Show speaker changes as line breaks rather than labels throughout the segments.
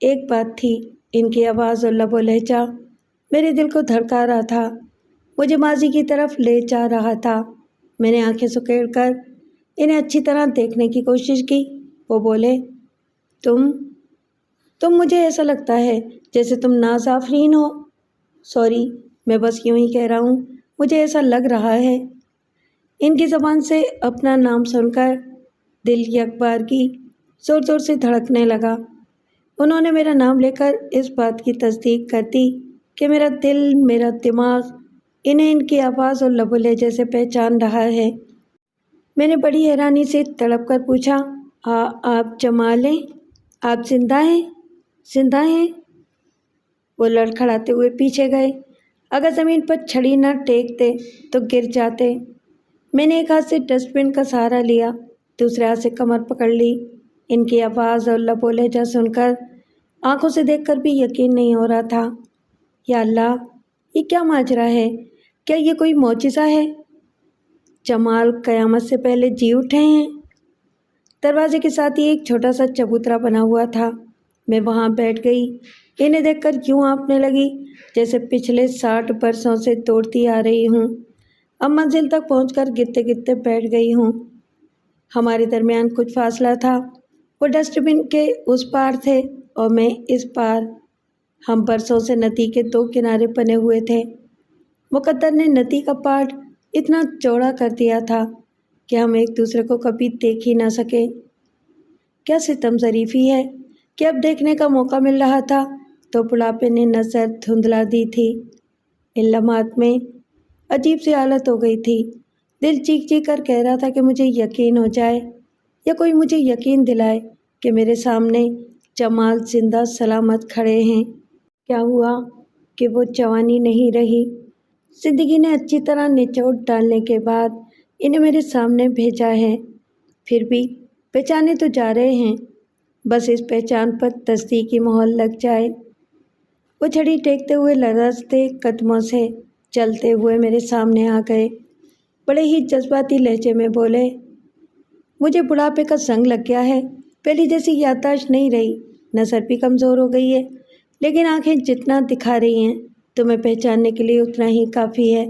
ایک بات تھی، ان کی آواز اور لب و لہجہ میرے دل کو دھڑکا رہا تھا، مجھے ماضی کی طرف لے جا رہا تھا۔ میں نے آنکھیں سکیڑ کر انہیں اچھی طرح دیکھنے کی کوشش کی۔ وہ بولے، تم مجھے ایسا لگتا ہے جیسے تم ناز آفرین ہو۔ سوری، میں بس یوں ہی کہہ رہا ہوں، مجھے ایسا لگ رہا ہے۔ ان کی زبان سے اپنا نام سن کر دل یک بار کی زور زور سے دھڑکنے لگا۔ انہوں نے میرا نام لے کر اس بات کی تصدیق کر دی کہ میرا دل، میرا دماغ انہیں ان کی آواز اور لب و لہجے سے پہچان رہا ہے۔ میں نے بڑی حیرانی سے تڑپ کر پوچھا، آپ جمال ہیں؟ آپ زندہ ہیں؟ زندہ ہیں؟ وہ لڑکھڑاتے ہوئے پیچھے گئے۔ اگر زمین پر چھڑی نہ ٹیکتے تو گر جاتے۔ میں نے ایک ہاتھ سے ڈسٹ بن کا سہارا لیا، دوسرے ہاتھ سے کمر پکڑ لی۔ ان کی آواز اور لب و لہجہ سن کر، آنکھوں سے دیکھ کر بھی یقین نہیں ہو رہا تھا۔ یا اللہ، یہ کیا ماجرا ہے؟ کیا یہ کوئی معجزہ ہے؟ جمال قیامت سے پہلے جی اٹھے ہیں؟ دروازے کے ساتھ ہی ایک چھوٹا سا چبوترا بنا ہوا تھا۔ میں وہاں بیٹھ گئی، انہیں دیکھ کر یوں ہانپنے لگی جیسے پچھلے 60 برسوں سے دوڑتی آ رہی ہوں۔ اب منزل تک پہنچ کر گرتے گرتے بیٹھ گئی ہوں۔ ہمارے درمیان کچھ فاصلہ تھا، وہ ڈسٹ بن کے اس پار تھے اور میں اس پار۔ ہم برسوں سے ندی کے دو کنارے بنے ہوئے تھے۔ مقدر نے ندی کا پاٹ اتنا چوڑا کر دیا تھا کہ ہم ایک دوسرے کو کبھی دیکھ ہی نہ سکے۔ کیا ستم ظریفی ہے کہ اب دیکھنے کا موقع مل رہا تھا تو بڑھاپے نے نظر دھندلا دی تھی۔ ان لمحات میں عجیب سی حالت ہو گئی تھی، دل چیخ چیخ کر کہہ رہا تھا کہ مجھے یقین ہو جائے، یا کوئی مجھے یقین دلائے کہ میرے سامنے جمال زندہ سلامت کھڑے ہیں۔ کیا ہوا کہ وہ جوانی نہیں رہی۔ زندگی نے اچھی طرح نچوڑ ڈالنے کے بعد انہیں میرے سامنے بھیجا ہے، پھر بھی پہچانے تو جا رہے ہیں، بس اس پہچان پر تصدیقی مہر لگ جائے۔ وہ چھڑی ٹیکتے ہوئے لرزتے قدموں سے چلتے ہوئے میرے سامنے آ گئے، بڑے ہی جذباتی لہجے میں بولے، مجھے بڑھاپے کا زنگ لگ گیا ہے، پہلی جیسی یادداشت نہیں رہی، نظر بھی کمزور ہو گئی ہے، لیکن آنکھیں جتنا دکھا رہی ہیں تمہیں پہچاننے کے لیے اتنا ہی کافی ہے۔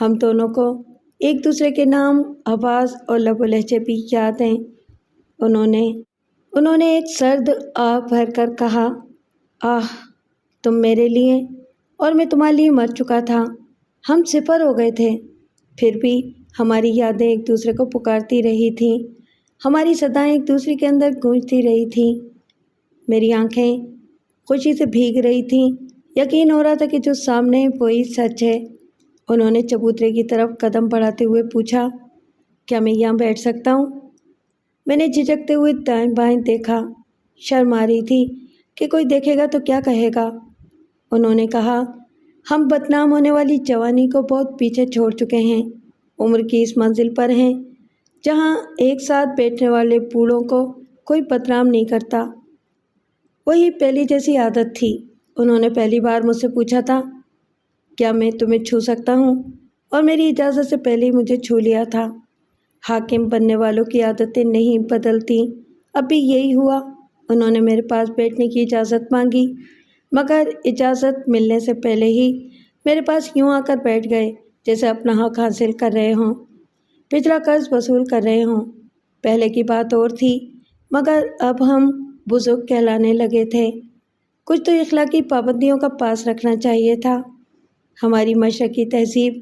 ہم دونوں کو ایک دوسرے کے نام، آواز اور لب و لہجے بھی یاد ہیں۔ انہوں نے ایک سرد آہ بھر کر کہا، تم میرے لیے اور میں تمہارے لیے مر چکا تھا، ہم صفر ہو گئے تھے، پھر بھی ہماری یادیں ایک دوسرے کو پکارتی رہی تھیں، ہماری صدائیں ایک دوسرے کے اندر گونجتی رہی تھیں۔ میری آنکھیں خوشی سے بھیگ رہی تھیں، یقین ہو رہا تھا کہ جو سامنے وہی سچ ہے۔ انہوں نے چبوترے کی طرف قدم بڑھاتے ہوئے پوچھا، کیا میں یہاں بیٹھ سکتا ہوں؟ میں نے جھجکتے ہوئے دائیں بائیں دیکھا، شرم آ رہی تھی کہ کوئی دیکھے گا تو کیا کہے گا۔ انہوں نے کہا، ہم بدنام ہونے والی جوانی کو بہت پیچھے چھوڑ چکے ہیں، عمر کی اس منزل پر ہیں جہاں ایک ساتھ بیٹھنے والے بوڑھوں کو کوئی بدنام نہیں کرتا۔ وہی پہلی جیسی عادت تھی۔ انہوں نے پہلی بار مجھ سے پوچھا تھا، کیا میں تمہیں چھو سکتا ہوں؟ اور میری اجازت سے پہلے ہی مجھے چھو لیا تھا۔ حاکم بننے والوں کی عادتیں نہیں بدلتی، اب بھی یہی ہوا۔ انہوں نے میرے پاس بیٹھنے کی اجازت مانگی، مگر اجازت ملنے سے پہلے ہی میرے پاس یوں آ کر بیٹھ گئے جیسے اپنا حق حاصل کر رہے ہوں، پچھلا قرض وصول کر رہے ہوں۔ پہلے کی بات اور تھی، مگر اب ہم بزرگ کہلانے لگے تھے، کچھ تو اخلاقی پابندیوں کا پاس رکھنا چاہیے تھا۔ ہماری مشرقی تہذیب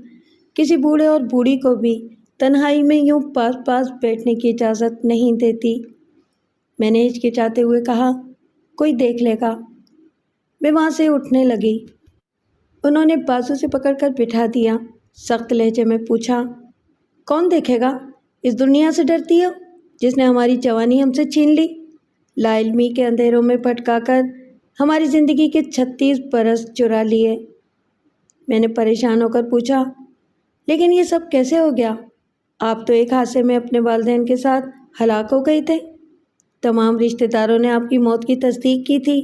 کسی بوڑھے اور بوڑھی کو بھی تنہائی میں یوں پاس پاس بیٹھنے کی اجازت نہیں دیتی۔ میں نے ہچکچاتے ہوئے کہا، کوئی دیکھ لے گا۔ میں وہاں سے اٹھنے لگی۔ انہوں نے بازو سے پکڑ کر بٹھا دیا، سخت لہجے میں پوچھا، کون دیکھے گا؟ اس دنیا سے ڈرتی ہو جس نے ہماری جوانی ہم سے چھین لی، لا علمی کے اندھیروں میں بھٹکا کر ہماری زندگی کے 36 برس چرا لیے۔ میں نے پریشان ہو کر پوچھا، لیکن یہ سب کیسے ہو گیا؟ آپ تو ایک حادثے میں اپنے والدین کے ساتھ ہلاک ہو گئے تھے، تمام رشتہ داروں نے آپ کی موت کی تصدیق کی تھی۔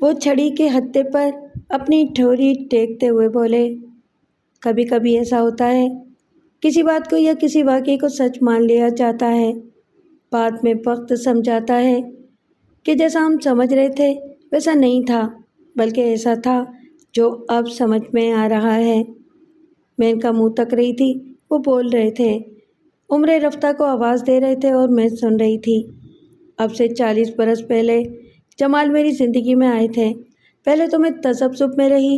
وہ چھڑی کے ہتھے پر اپنی ٹھوری ٹیکتے ہوئے بولے، کبھی کبھی ایسا ہوتا ہے، کسی بات کو یا کسی واقعے کو سچ مان لیا جاتا ہے، بعد میں وقت سمجھاتا ہے کہ جیسا ہم سمجھ رہے تھے ویسا نہیں تھا، بلکہ ایسا تھا جو اب سمجھ میں آ رہا ہے۔ میں ان کا منہ تک رہی تھی، وہ بول رہے تھے، عمر رفتہ کو آواز دے رہے تھے اور میں سن رہی تھی۔ اب سے 40 برس پہلے جمال میری زندگی میں آئے تھے۔ پہلے تو میں تذبذب میں رہی،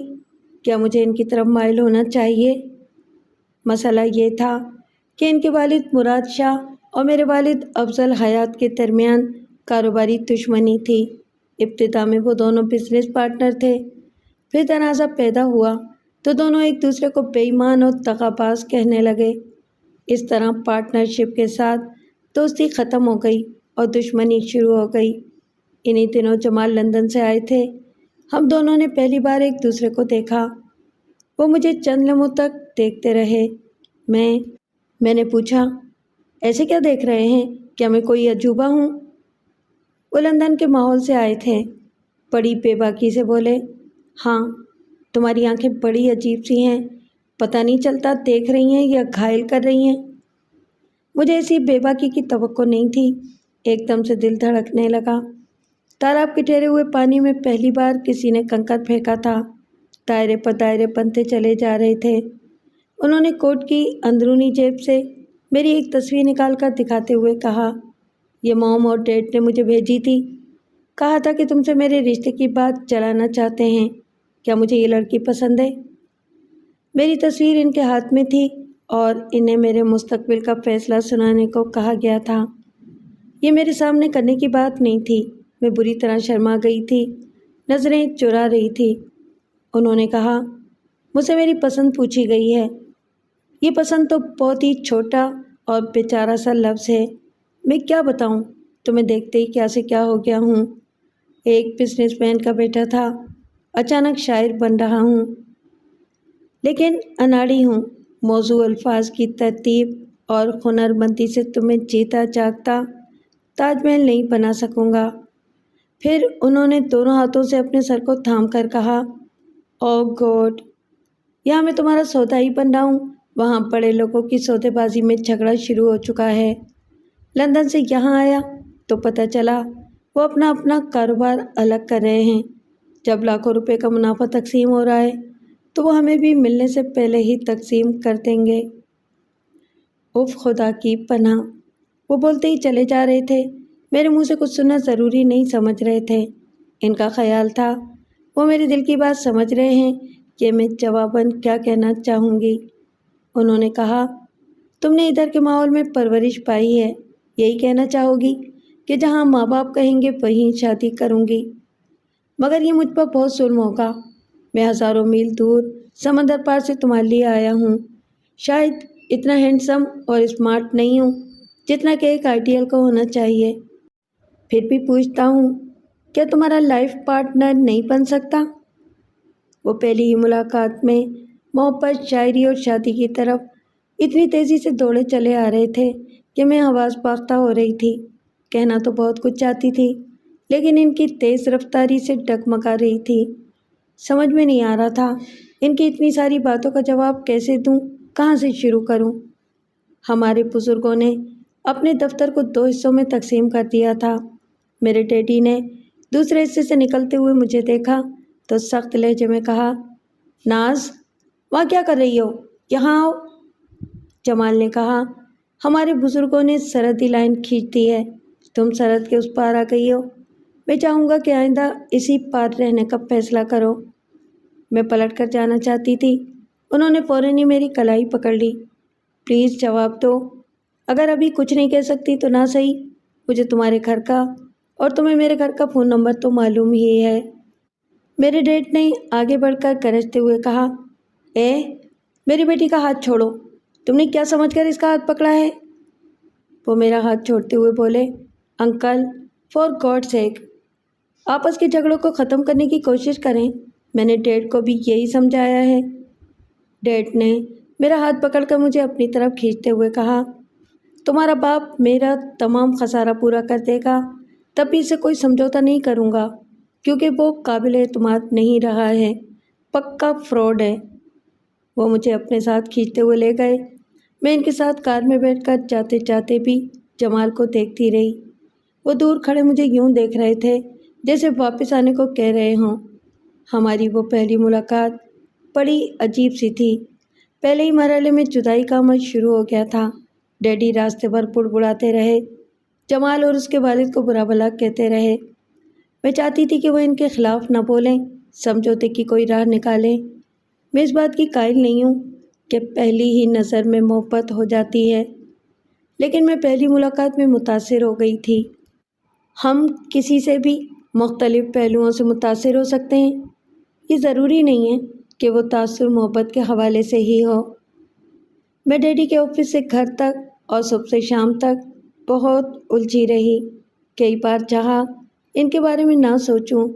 کیا مجھے ان کی طرف مائل ہونا چاہیے؟ مسئلہ یہ تھا کہ ان کے والد مراد شاہ اور میرے والد افضل حیات کے درمیان کاروباری دشمنی تھی۔ ابتدا میں وہ دونوں بزنس پارٹنر تھے، پھر تنازع پیدا ہوا تو دونوں ایک دوسرے کو بے ایمان اور دغاباز کہنے لگے۔ اس طرح پارٹنرشپ کے ساتھ دوستی ختم ہو گئی اور دشمنی شروع ہو گئی۔ انہی دنوں جمال لندن سے آئے تھے۔ ہم دونوں نے پہلی بار ایک دوسرے کو دیکھا۔ وہ مجھے چند لمحوں تک دیکھتے رہے۔ میں نے پوچھا، ایسے کیا دیکھ رہے ہیں؟ کیا میں کوئی عجوبہ ہوں؟ وہ لندن کے ماحول سے آئے تھے، بڑی بے باکی سے بولے، ہاں، تمہاری آنکھیں بڑی عجیب سی ہیں، پتہ نہیں چلتا دیکھ رہی ہیں یا گھائل کر رہی ہیں۔ مجھے ایسی بے باکی کی توقع نہیں تھی۔ ایک دم سے دل دھڑکنے لگا۔ تالاب کے ٹھہرے ہوئے پانی میں پہلی بار کسی نے کنکر پھینکا تھا۔ دائرے پر دائرے بنتے چلے جا رہے تھے۔ انہوں نے کوٹ کی اندرونی جیب سے میری ایک تصویر نکال کر دکھاتے ہوئے کہا، یہ موم اور ڈیڈ نے مجھے بھیجی تھی، کہا تھا کہ تم سے میرے رشتے کی بات چلانا چاہتے ہیں، کیا مجھے یہ لڑکی پسند ہے؟ میری تصویر ان کے ہاتھ میں تھی اور انہیں میرے مستقبل کا فیصلہ سنانے کو کہا گیا تھا۔ یہ میرے سامنے کرنے کی بات نہیں تھی۔ میں بری طرح شرما گئی تھی، نظریں چرا رہی تھی۔ انہوں نے کہا، مجھ سے میری پسند پوچھی گئی ہے۔ یہ پسند تو بہت ہی چھوٹا اور بیچارہ سا لفظ ہے۔ میں کیا بتاؤں، تمہیں دیکھتے ہی کیا سے کیا ہو گیا ہوں۔ ایک بزنس مین کا بیٹا تھا، اچانک شاعر بن رہا ہوں، لیکن اناڑی ہوں۔ موضوع الفاظ کی ترتیب اور ہنرمندی سے تمہیں جیتا جاگتا تاج محل نہیں بنا سکوں گا۔ پھر انہوں نے دونوں ہاتھوں سے اپنے سر کو تھام کر کہا، او گوڈ، یہاں میں تمہارا سودا ہی بن رہا ہوں، وہاں بڑے لوگوں کی سودے بازی میں جھگڑا شروع ہو چکا ہے۔ لندن سے یہاں آیا تو پتہ چلا وہ اپنا کاروبار الگ کر رہے ہیں۔ جب لاکھوں روپے کا منافع تقسیم ہو رہا ہے تو وہ ہمیں بھی ملنے سے پہلے ہی تقسیم کر دیں گے۔ اف خدا کی پناہ۔ وہ بولتے ہی چلے جا رہے تھے۔ میرے منہ سے کچھ سننا ضروری نہیں سمجھ رہے تھے۔ ان کا خیال تھا وہ میرے دل کی بات سمجھ رہے ہیں کہ میں جواباً کیا کہنا چاہوں گی۔ انہوں نے کہا، تم نے ادھر کے ماحول میں پرورش پائی ہے، یہی کہنا چاہو گی کہ جہاں ماں باپ کہیں گے وہیں شادی کروں گی؟ مگر یہ مجھ پر بہت ظلم ہوگا۔ میں ہزاروں میل دور سمندر پار سے تمہارے لیے آیا ہوں۔ شاید اتنا ہینڈسم اور اسمارٹ نہیں ہوں جتنا کہ ایک آئیڈیل کو ہونا چاہیے۔ پھر بھی پوچھتا ہوں، کیا تمہارا لائف پارٹنر نہیں بن سکتا؟ وہ پہلی ہی ملاقات میں محبت، شاعری اور شادی کی طرف اتنی تیزی سے دوڑے چلے آ رہے تھے کہ میں حواس باختہ ہو رہی تھی۔ کہنا تو بہت کچھ چاہتی تھی، لیکن ان کی تیز رفتاری سے ڈگمگا رہی تھی۔ سمجھ میں نہیں آ رہا تھا ان کی اتنی ساری باتوں کا جواب کیسے دوں، کہاں سے شروع کروں۔ ہمارے بزرگوں نے اپنے دفتر کو 2 حصوں میں تقسیم کر دیا تھا۔ میرے ڈیڈی نے دوسرے حصے سے نکلتے ہوئے مجھے دیکھا تو سخت لہجے میں کہا، ناز، وہاں کیا کر رہی ہو؟ یہاں آؤ۔ جمال نے کہا، ہمارے بزرگوں نے سرحدی لائن کھینچ دی ہے، تم سرحد کے اس پار آ گئی ہو۔ میں چاہوں گا کہ آئندہ اسی پار رہنے کا فیصلہ کرو۔ میں پلٹ کر جانا چاہتی تھی۔ انہوں نے فوراً ہی میری کلائی پکڑ لی۔ پلیز جواب دو، اگر ابھی کچھ نہیں کہہ سکتی تو نہ صحیح، مجھے تمہارے گھر کا اور تمہیں میرے گھر کا فون نمبر تو معلوم ہی ہے۔ میرے ڈیڈ نے آگے بڑھ کر گرجتے ہوئے کہا، میری بیٹی کا ہاتھ چھوڑو، تم نے کیا سمجھ کر اس کا ہاتھ پکڑا ہے؟ وہ میرا ہاتھ چھوڑتے ہوئے بولے، انکل، فار گاڈ سیک، آپس کے جھگڑوں کو ختم کرنے کی کوشش کریں، میں نے ڈیڈ کو بھی یہی سمجھایا ہے۔ ڈیڈ نے میرا ہاتھ پکڑ کر مجھے اپنی طرف کھینچتے ہوئے کہا، تمہارا باپ میرا تمام خسارہ پورا کر دے گا، تب بھی اسے کوئی سمجھوتا نہیں کروں گا، کیونکہ وہ قابل اعتماد نہیں رہا ہے، پکا فراڈ ہے۔ وہ مجھے اپنے ساتھ کھینچتے ہوئے لے گئے۔ میں ان کے ساتھ کار میں بیٹھ کر جاتے جاتے بھی جمال کو دیکھتی رہی۔ وہ دور کھڑے مجھے یوں دیکھ رہے تھے جیسے واپس آنے کو کہہ رہے ہوں۔ ہماری وہ پہلی ملاقات بڑی عجیب سی تھی۔ پہلے ہی مرحلے میں جدائی کا عمل شروع ہو گیا تھا۔ ڈیڈی راستے پر بڑبڑاتے رہے، جمال اور اس کے والد کو برا بھلا کہتے رہے۔ میں چاہتی تھی کہ وہ ان کے خلاف نہ بولیں، سمجھوتے کی کوئی راہ نکالیں۔ میں اس بات کی قائل نہیں ہوں کہ پہلی ہی نظر میں محبت ہو جاتی ہے، لیکن میں پہلی ملاقات میں متاثر ہو گئی تھی۔ ہم کسی سے بھی مختلف پہلوؤں سے متاثر ہو سکتے ہیں۔ یہ ضروری نہیں ہے کہ وہ تاثر محبت کے حوالے سے ہی ہو۔ میں ڈیڈی کے آفس سے گھر تک اور صبح سے شام تک بہت الجھی رہی۔ کئی بار چاہا ان کے بارے میں نہ سوچوں،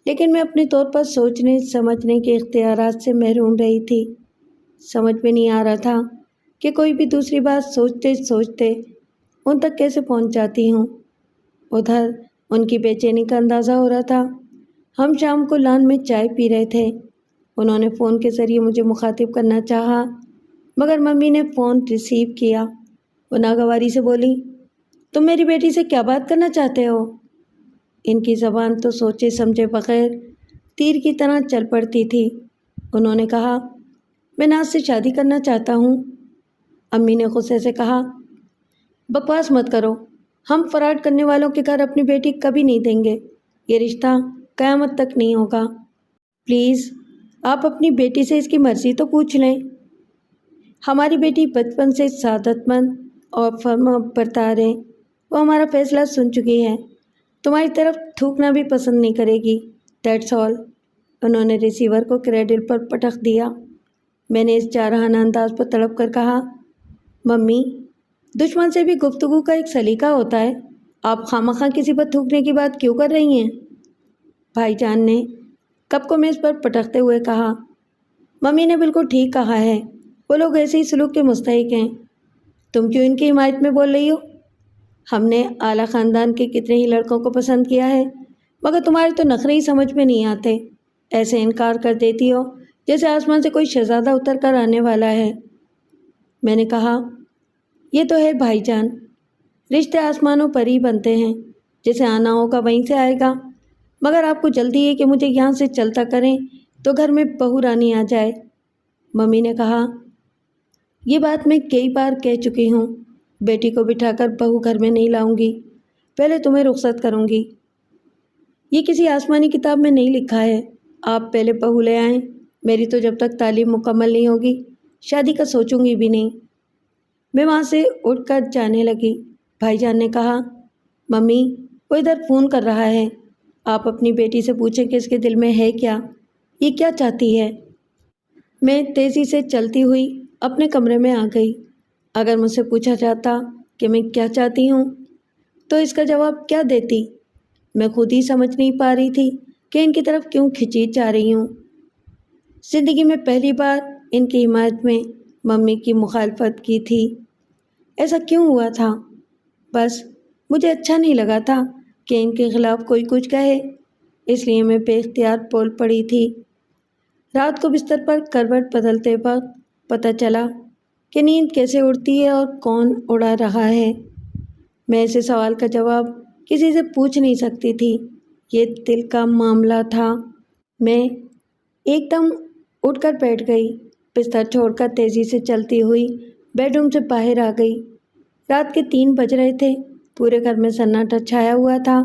لیکن میں اپنے طور پر سوچنے سمجھنے کے اختیارات سے محروم رہی تھی۔ سمجھ میں نہیں آ رہا تھا کہ کوئی بھی دوسری بات سوچتے سوچتے ان تک کیسے پہنچ جاتی ہوں۔ ادھر ان کی بے چینی کا اندازہ ہو رہا تھا۔ ہم شام کو لان میں چائے پی رہے تھے۔ انہوں نے فون کے ذریعے مجھے مخاطب کرنا چاہا، مگر ممی نے فون ریسیو کیا۔ وہ ناگواری سے بولی، تم میری بیٹی سے کیا بات کرنا چاہتے ہو؟ ان کی زبان تو سوچے سمجھے بغیر تیر کی طرح چل پڑتی تھی۔ انہوں نے کہا، میں ناز سے شادی کرنا چاہتا ہوں۔ امی نے غصے سے کہا، بکواس مت کرو، ہم فراڈ کرنے والوں کے گھر اپنی بیٹی کبھی نہیں دیں گے۔ یہ رشتہ قیامت تک نہیں ہوگا۔ پلیز آپ اپنی بیٹی سے اس کی مرضی تو پوچھ لیں۔ ہماری بیٹی بچپن سے سعادت مند اور فرما بردار ہے۔ وہ ہمارا فیصلہ سن چکی ہے۔ تمہاری طرف تھوکنا بھی پسند نہیں کرے گی۔ That's all. انہوں نے ریسیور کو کریڈل پر پٹخ دیا۔ میں نے اس جارحانہ انداز پر تڑپ کر کہا، ممی، دشمن سے بھی گفتگو کا ایک سلیقہ ہوتا ہے۔ آپ خواہ کسی پر تھوکنے کی بات کیوں کر رہی ہیں؟ بھائی جان نے کپ کو میز پر پٹکتے ہوئے کہا، ممی نے بالکل ٹھیک کہا ہے، وہ لوگ ایسے ہی سلوک کے مستحق ہیں۔ تم کیوں ان کی حمایت میں بول رہی ہو؟ ہم نے اعلیٰ خاندان کے کتنے ہی لڑکوں کو پسند کیا ہے، مگر تمہارے تو نخرے ہی سمجھ میں نہیں آتے۔ ایسے انکار کر دیتی ہو جیسے آسمان سے کوئی شہزادہ اتر کر آنے والا ہے۔ میں نے کہا، یہ تو ہے بھائی جان، رشتے آسمانوں پر ہی بنتے ہیں، جسے آنا ہوگا وہیں سے آئے گا، مگر آپ کو جلدی ہے کہ مجھے یہاں سے چلتا کریں تو گھر میں بہو رانی آ جائے۔ ممی نے کہا، یہ بات میں کئی بار کہہ چکی ہوں، بیٹی کو بٹھا کر بہو گھر میں نہیں لاؤں گی، پہلے تمہیں رخصت کروں گی۔ یہ کسی آسمانی کتاب میں نہیں لکھا ہے، آپ پہلے بہو لے آئیں، میری تو جب تک تعلیم مکمل نہیں ہوگی شادی کا سوچوں گی بھی نہیں۔ میں وہاں سے اٹھ کر جانے لگی۔ بھائی جان نے کہا، ممی، وہ ادھر فون کر رہا ہے، آپ اپنی بیٹی سے پوچھیں کہ اس کے دل میں ہے کیا، یہ کیا چاہتی ہے۔ میں تیزی سے چلتی ہوئی اپنے کمرے میں آ گئی۔ اگر مجھ سے پوچھا جاتا کہ میں کیا چاہتی ہوں تو اس کا جواب کیا دیتی؟ میں خود ہی سمجھ نہیں پا رہی تھی کہ ان کی طرف کیوں کھینچی جا رہی ہوں۔ زندگی میں پہلی بار ان کی حمایت میں ممی کی مخالفت کی تھی۔ ایسا کیوں ہوا تھا؟ بس مجھے اچھا نہیں لگا تھا کہ ان کے خلاف کوئی کچھ کہے، اس لیے میں بے اختیار بول پڑی تھی۔ رات کو بستر پر کروٹ بدلتے وقت پتہ چلا کہ نیند کیسے اڑتی ہے اور کون اڑا رہا ہے۔ میں ایسے سوال کا جواب کسی سے پوچھ نہیں سکتی تھی، یہ دل کا معاملہ تھا۔ میں ایک دم اٹھ کر بیٹھ گئی، بستر چھوڑ کر تیزی سے چلتی ہوئی بیڈ روم سے باہر آ گئی۔ رات کے 3 بج رہے تھے، پورے گھر میں سناٹا چھایا ہوا تھا،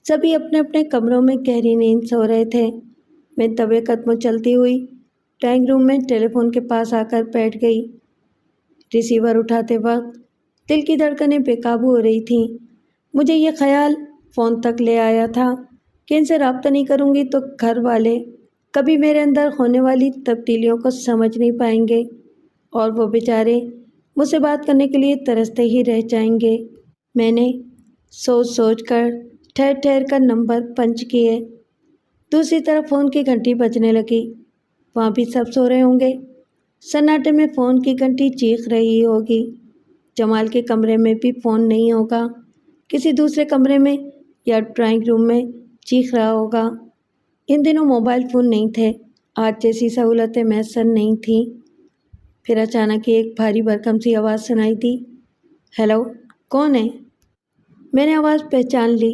سبھی اپنے اپنے کمروں میں گہری نیند سو رہے تھے۔ میں دبے قدموں چلتی ہوئی ڈرائنگ روم میں ٹیلی فون کے پاس آ کر بیٹھ گئی۔ ریسیور اٹھاتے وقت دل کی دھڑکنیں بے قابو ہو رہی تھیں۔ مجھے یہ خیال فون تک لے آیا تھا کہ ان سے رابطہ نہیں کروں گی تو گھر والے کبھی میرے اندر ہونے والی تبدیلیوں کو سمجھ نہیں پائیں گے اور وہ بیچارے مجھ سے بات کرنے کے لیے ترستے ہی رہ جائیں گے۔ میں نے سوچ سوچ کر ٹھہر ٹھہر کر نمبر پنچ کیے۔ دوسری طرف فون کی گھنٹی بجنے لگی۔ وہاں بھی سب سو رہے ہوں گے۔ سناٹے میں فون کی گھنٹی چیخ رہی ہوگی۔ جمال کے کمرے میں بھی فون نہیں ہوگا، کسی دوسرے کمرے میں یا ڈرائنگ روم میں چیخ رہا ہوگا۔ ان دنوں موبائل فون نہیں تھے، آج جیسی سہولتیں میسر نہیں تھیں۔ پھر اچانک ایک بھاری بھرکم سی آواز سنائی دی، ہیلو، کون ہے؟ میں نے آواز پہچان لی۔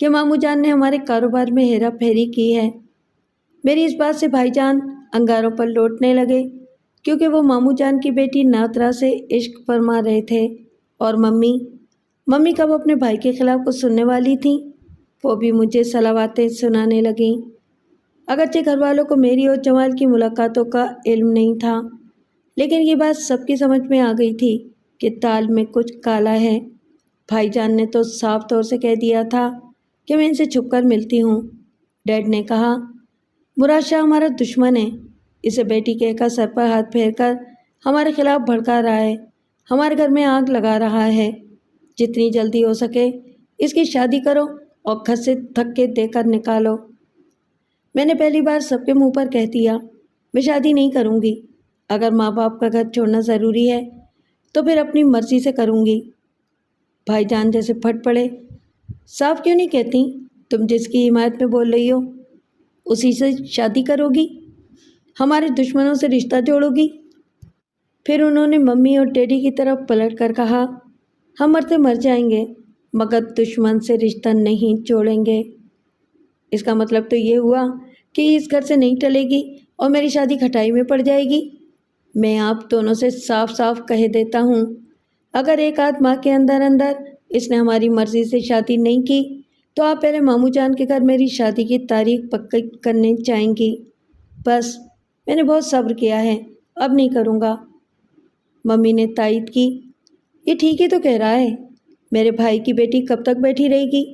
کہ ماموں جان نے ہمارے کاروبار میں ہیرا پھیری کی ہے۔ میری اس بات سے بھائی جان انگاروں پر لوٹنے لگے کیونکہ وہ ماموں جان کی بیٹی نادرا سے عشق فرما رہے تھے، اور ممی کب اپنے بھائی کے خلاف کچھ سننے والی تھیں، وہ بھی مجھے صلواتیں سنانے لگیں۔ اگرچہ گھر والوں کو میری اور جمال کی ملاقاتوں کا علم نہیں تھا، لیکن یہ بات سب کی سمجھ میں آ گئی تھی کہ دال میں کچھ کالا ہے۔ بھائی جان نے تو صاف طور سے کہہ دیا تھا کہ میں ان سے چھپ کر ملتی ہوں۔ ڈیڈ نے کہا، مراد شاہ ہمارا دشمن ہے، اسے بیٹی کہہ کر سر پر ہاتھ پھیر کر ہمارے خلاف بھڑکا رہا ہے، ہمارے گھر میں آگ لگا رہا ہے۔ جتنی جلدی ہو سکے اس کی شادی کرو اور گھر سے دھکے دے کر نکالو۔ میں نے پہلی بار سب کے منہ پر کہہ دیا، میں شادی نہیں کروں گی۔ اگر ماں باپ کا گھر چھوڑنا ضروری ہے تو پھر اپنی مرضی سے کروں گی۔ بھائی جان جیسے پھٹ پڑے، صاف کیوں نہیں کہتی؟ تم جس کی حمایت میں بول رہی ہو اسی سے شادی کرو گی، ہمارے دشمنوں سے رشتہ جوڑو گی؟ پھر انہوں نے ممی اور ڈیڈی کی طرف پلٹ کر کہا، ہم مرتے مر جائیں گے مگر دشمن سے رشتہ نہیں جوڑیں گے۔ اس کا مطلب تو یہ ہوا کہ اس گھر سے نہیں ٹلے گی اور میری شادی کھٹائی میں پڑ جائے گی۔ میں آپ دونوں سے صاف صاف کہہ دیتا ہوں، اگر ایک آدھ ماہ کے اندر اس نے ہماری مرضی سے شادی نہیں کی تو آپ پہلے ماموں جان کے گھر میری شادی کی تاریخ پکی کرنے جائیں گی۔ بس میں نے بہت صبر کیا ہے، اب نہیں کروں گا۔ ممی نے تائید کی، یہ ٹھیک ہی تو کہہ رہا ہے، میرے بھائی کی بیٹی کب تک بیٹھی رہے گی؟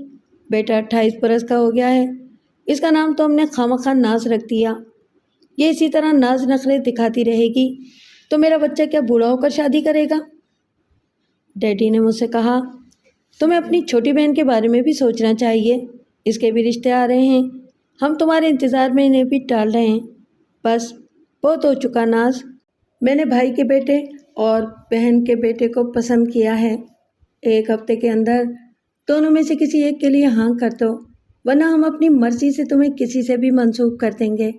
بیٹا 28 برس کا ہو گیا ہے، اس کا نام تو ہم نے خواہ ناز رکھ دیا۔ یہ اسی طرح ناز نخرے دکھاتی رہے گی تو میرا بچہ کیا بوڑھا ہو کر شادی کرے گا؟ ڈیڈی نے مجھ سے کہا، تمہیں اپنی چھوٹی بہن کے بارے میں بھی سوچنا چاہیے، اس کے بھی رشتے آ رہے ہیں، ہم تمہارے انتظار میں انہیں بھی ٹال رہے ہیں۔ بس بہت ہو چکا ناز، میں نے بھائی کے بیٹے اور بہن کے بیٹے کو پسند کیا ہے، ایک ہفتے کے اندر دونوں میں سے کسی ایک کے لیے ہاں کر دو، ورنہ ہم اپنی مرضی سے تمہیں کسی سے بھی منسوب کر دیں گے۔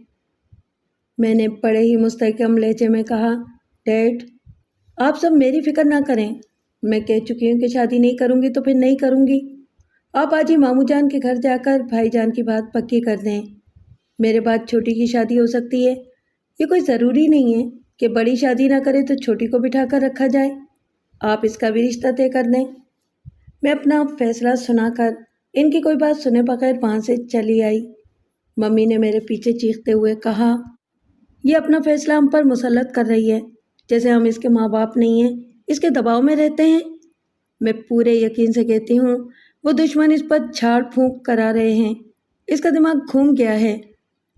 میں نے بڑے ہی مستحکم لہجے میں کہا، ڈیڈ آپ سب میری فکر نہ کریں، میں کہہ چکی ہوں کہ شادی نہیں کروں گی تو پھر نہیں کروں گی۔ آپ آج ہی ماموں جان کے گھر جا کر بھائی جان کی بات پکی کر دیں، میرے بعد چھوٹی کی شادی ہو سکتی ہے، یہ کوئی ضروری نہیں ہے کہ بڑی شادی نہ کرے تو چھوٹی کو بٹھا کر رکھا جائے، آپ اس کا بھی رشتہ طے کر دیں۔ میں اپنا فیصلہ سنا کر ان کی کوئی بات سنے بغیر وہاں سے چلی آئی۔ ممی نے میرے پیچھے چیختے ہوئے کہا، یہ اپنا فیصلہ ہم پر مسلط کر رہی ہے جیسے ہم اس کے ماں باپ نہیں ہیں، اس کے دباؤ میں رہتے ہیں۔ میں پورے یقین سے کہتی ہوں وہ دشمن اس پر جھاڑ پھونک کرا رہے ہیں، اس کا دماغ گھوم گیا ہے،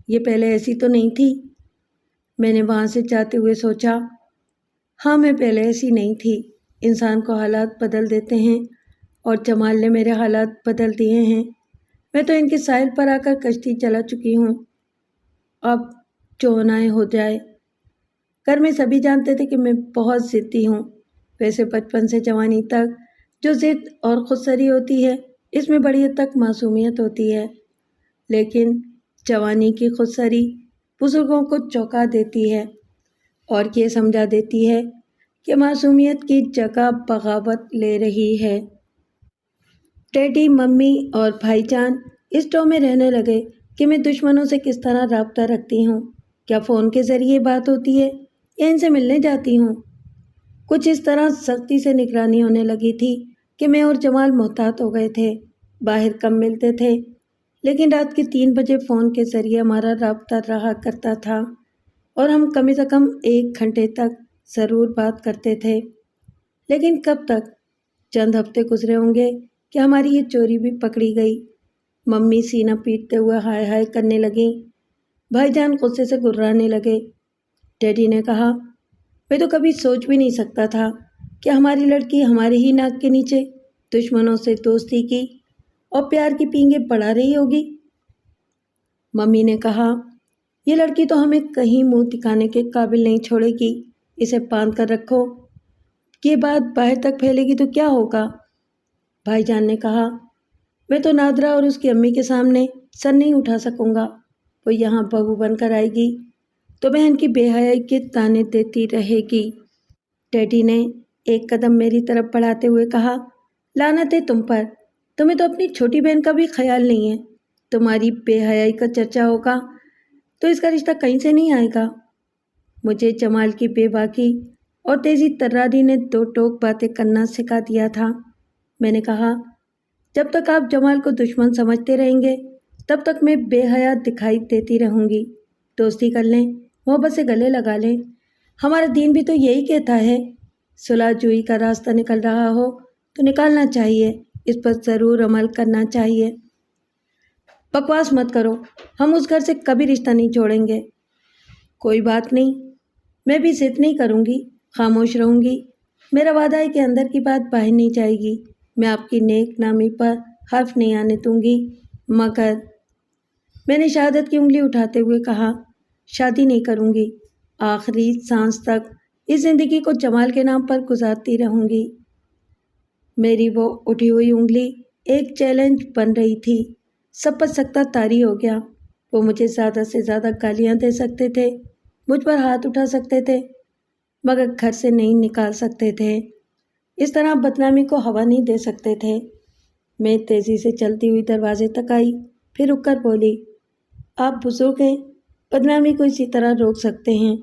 یہ پہلے ایسی تو نہیں تھی۔ میں نے وہاں سے جاتے ہوئے سوچا، ہاں میں پہلے ایسی نہیں تھی، انسان کو حالات بدل دیتے ہیں اور جمال نے میرے حالات بدل دیے ہیں۔ میں تو ان کے ساحل پر آ کر کشتی چلا چکی ہوں، اب جو ہونا ہے ہو جائے۔ گھر میں سبھی جانتے تھے کہ میں بہت ضدی ہوں، ویسے بچپن سے جوانی تک جو ضد اور خودسری ہوتی ہے اس میں بڑی حد تک معصومیت ہوتی ہے، لیکن جوانی کی خودسری بزرگوں کو چونکا دیتی ہے اور یہ سمجھا دیتی ہے کہ معصومیت کی جگہ بغاوت لے رہی ہے۔ ڈیڈی، ممی اور بھائی جان اس ٹو میں رہنے لگے کہ میں دشمنوں سے کس طرح رابطہ رکھتی ہوں، کیا فون کے ذریعے بات ہوتی ہے یا ان سے ملنے جاتی ہوں۔ کچھ اس طرح سختی سے نگرانی ہونے لگی تھی کہ میں اور جمال محتاط ہو گئے تھے، باہر کم ملتے تھے، لیکن رات کے 3 بجے فون کے ذریعے ہمارا رابطہ رہا کرتا تھا اور ہم کم سے کم 1 گھنٹے تک ضرور بات کرتے تھے۔ لیکن کب تک؟ چند ہفتے گزرے ہوں گے کہ ہماری یہ چوری بھی پکڑی گئی۔ ممی سینہ پیٹتے ہوئے ہائے ہائے کرنے لگیں، بھائی جان غصے سے گھرانے لگے۔ ڈیڈی نے کہا، میں تو کبھی سوچ بھی نہیں سکتا تھا کہ ہماری لڑکی ہمارے ہی ناک کے نیچے دشمنوں سے دوستی کی اور پیار کی پینگیں بڑھا رہی ہوگی۔ ممی نے کہا، یہ لڑکی تو ہمیں کہیں منہ دکھانے کے قابل نہیں چھوڑے گی، اسے باندھ کر رکھو، یہ بات باہر تک پھیلے گی تو کیا ہوگا؟ بھائی جان نے کہا، میں تو نادرا اور اس کی امی کے سامنے سر نہیں اٹھا سکوں گا، وہ یہاں بہو بن کر آئے گی تو بہن کی بے حیائی کے تانے دیتی رہے گی۔ ڈیڈی نے ایک قدم میری طرف بڑھاتے ہوئے کہا، لعنت ہے تم پر، تمہیں تو اپنی چھوٹی بہن کا بھی خیال نہیں ہے۔ تمہاری بے حیائی کا چرچا ہوگا تو اس کا رشتہ کہیں سے نہیں آئے گا۔ مجھے جمال کی بے باکی اور تیزی تراری نے دو ٹوک باتیں کرنا سکھا دیا تھا۔ میں نے کہا، جب تک آپ جمال کو دشمن سمجھتے رہیں گے تب تک میں بے حیا دکھائی دیتی رہوں گی۔ دوستی کر لیں، محبت سے گلے لگا لیں، ہمارا دین بھی تو یہی کہتا ہے۔ صلح جوئی کا راستہ نکل رہا ہو تو نکالنا چاہیے، اس پر ضرور عمل کرنا چاہیے۔ بکواس مت کرو، ہم اس گھر سے کبھی رشتہ نہیں چھوڑیں گے۔ کوئی بات نہیں، میں بھی ضد نہیں کروں گی، خاموش رہوں گی۔ میرا وعدہ ہے کہ اندر کی بات باہر نہیں جائے گی۔ میں آپ کی نیک نامی پر حرف نہیں آنے دوں گی، مگر میں نے شہادت کی انگلی اٹھاتے ہوئے کہا، شادی نہیں کروں گی، آخری سانس تک اس زندگی کو جمال کے نام پر گزارتی رہوں گی۔ میری وہ اٹھی ہوئی انگلی ایک چیلنج بن رہی تھی۔ سب پر سکتہ طاری ہو گیا۔ وہ مجھے زیادہ سے زیادہ گالیاں دے سکتے تھے، مجھ پر ہاتھ اٹھا سکتے تھے، مگر گھر سے نہیں نکال سکتے تھے۔ اس طرح بدنامی کو ہوا نہیں دے سکتے تھے۔ میں تیزی سے چلتی ہوئی دروازے تک آئی، پھر رک کر بولی، آپ بزرگ ہیں، بدنامی کو اسی طرح روک سکتے ہیں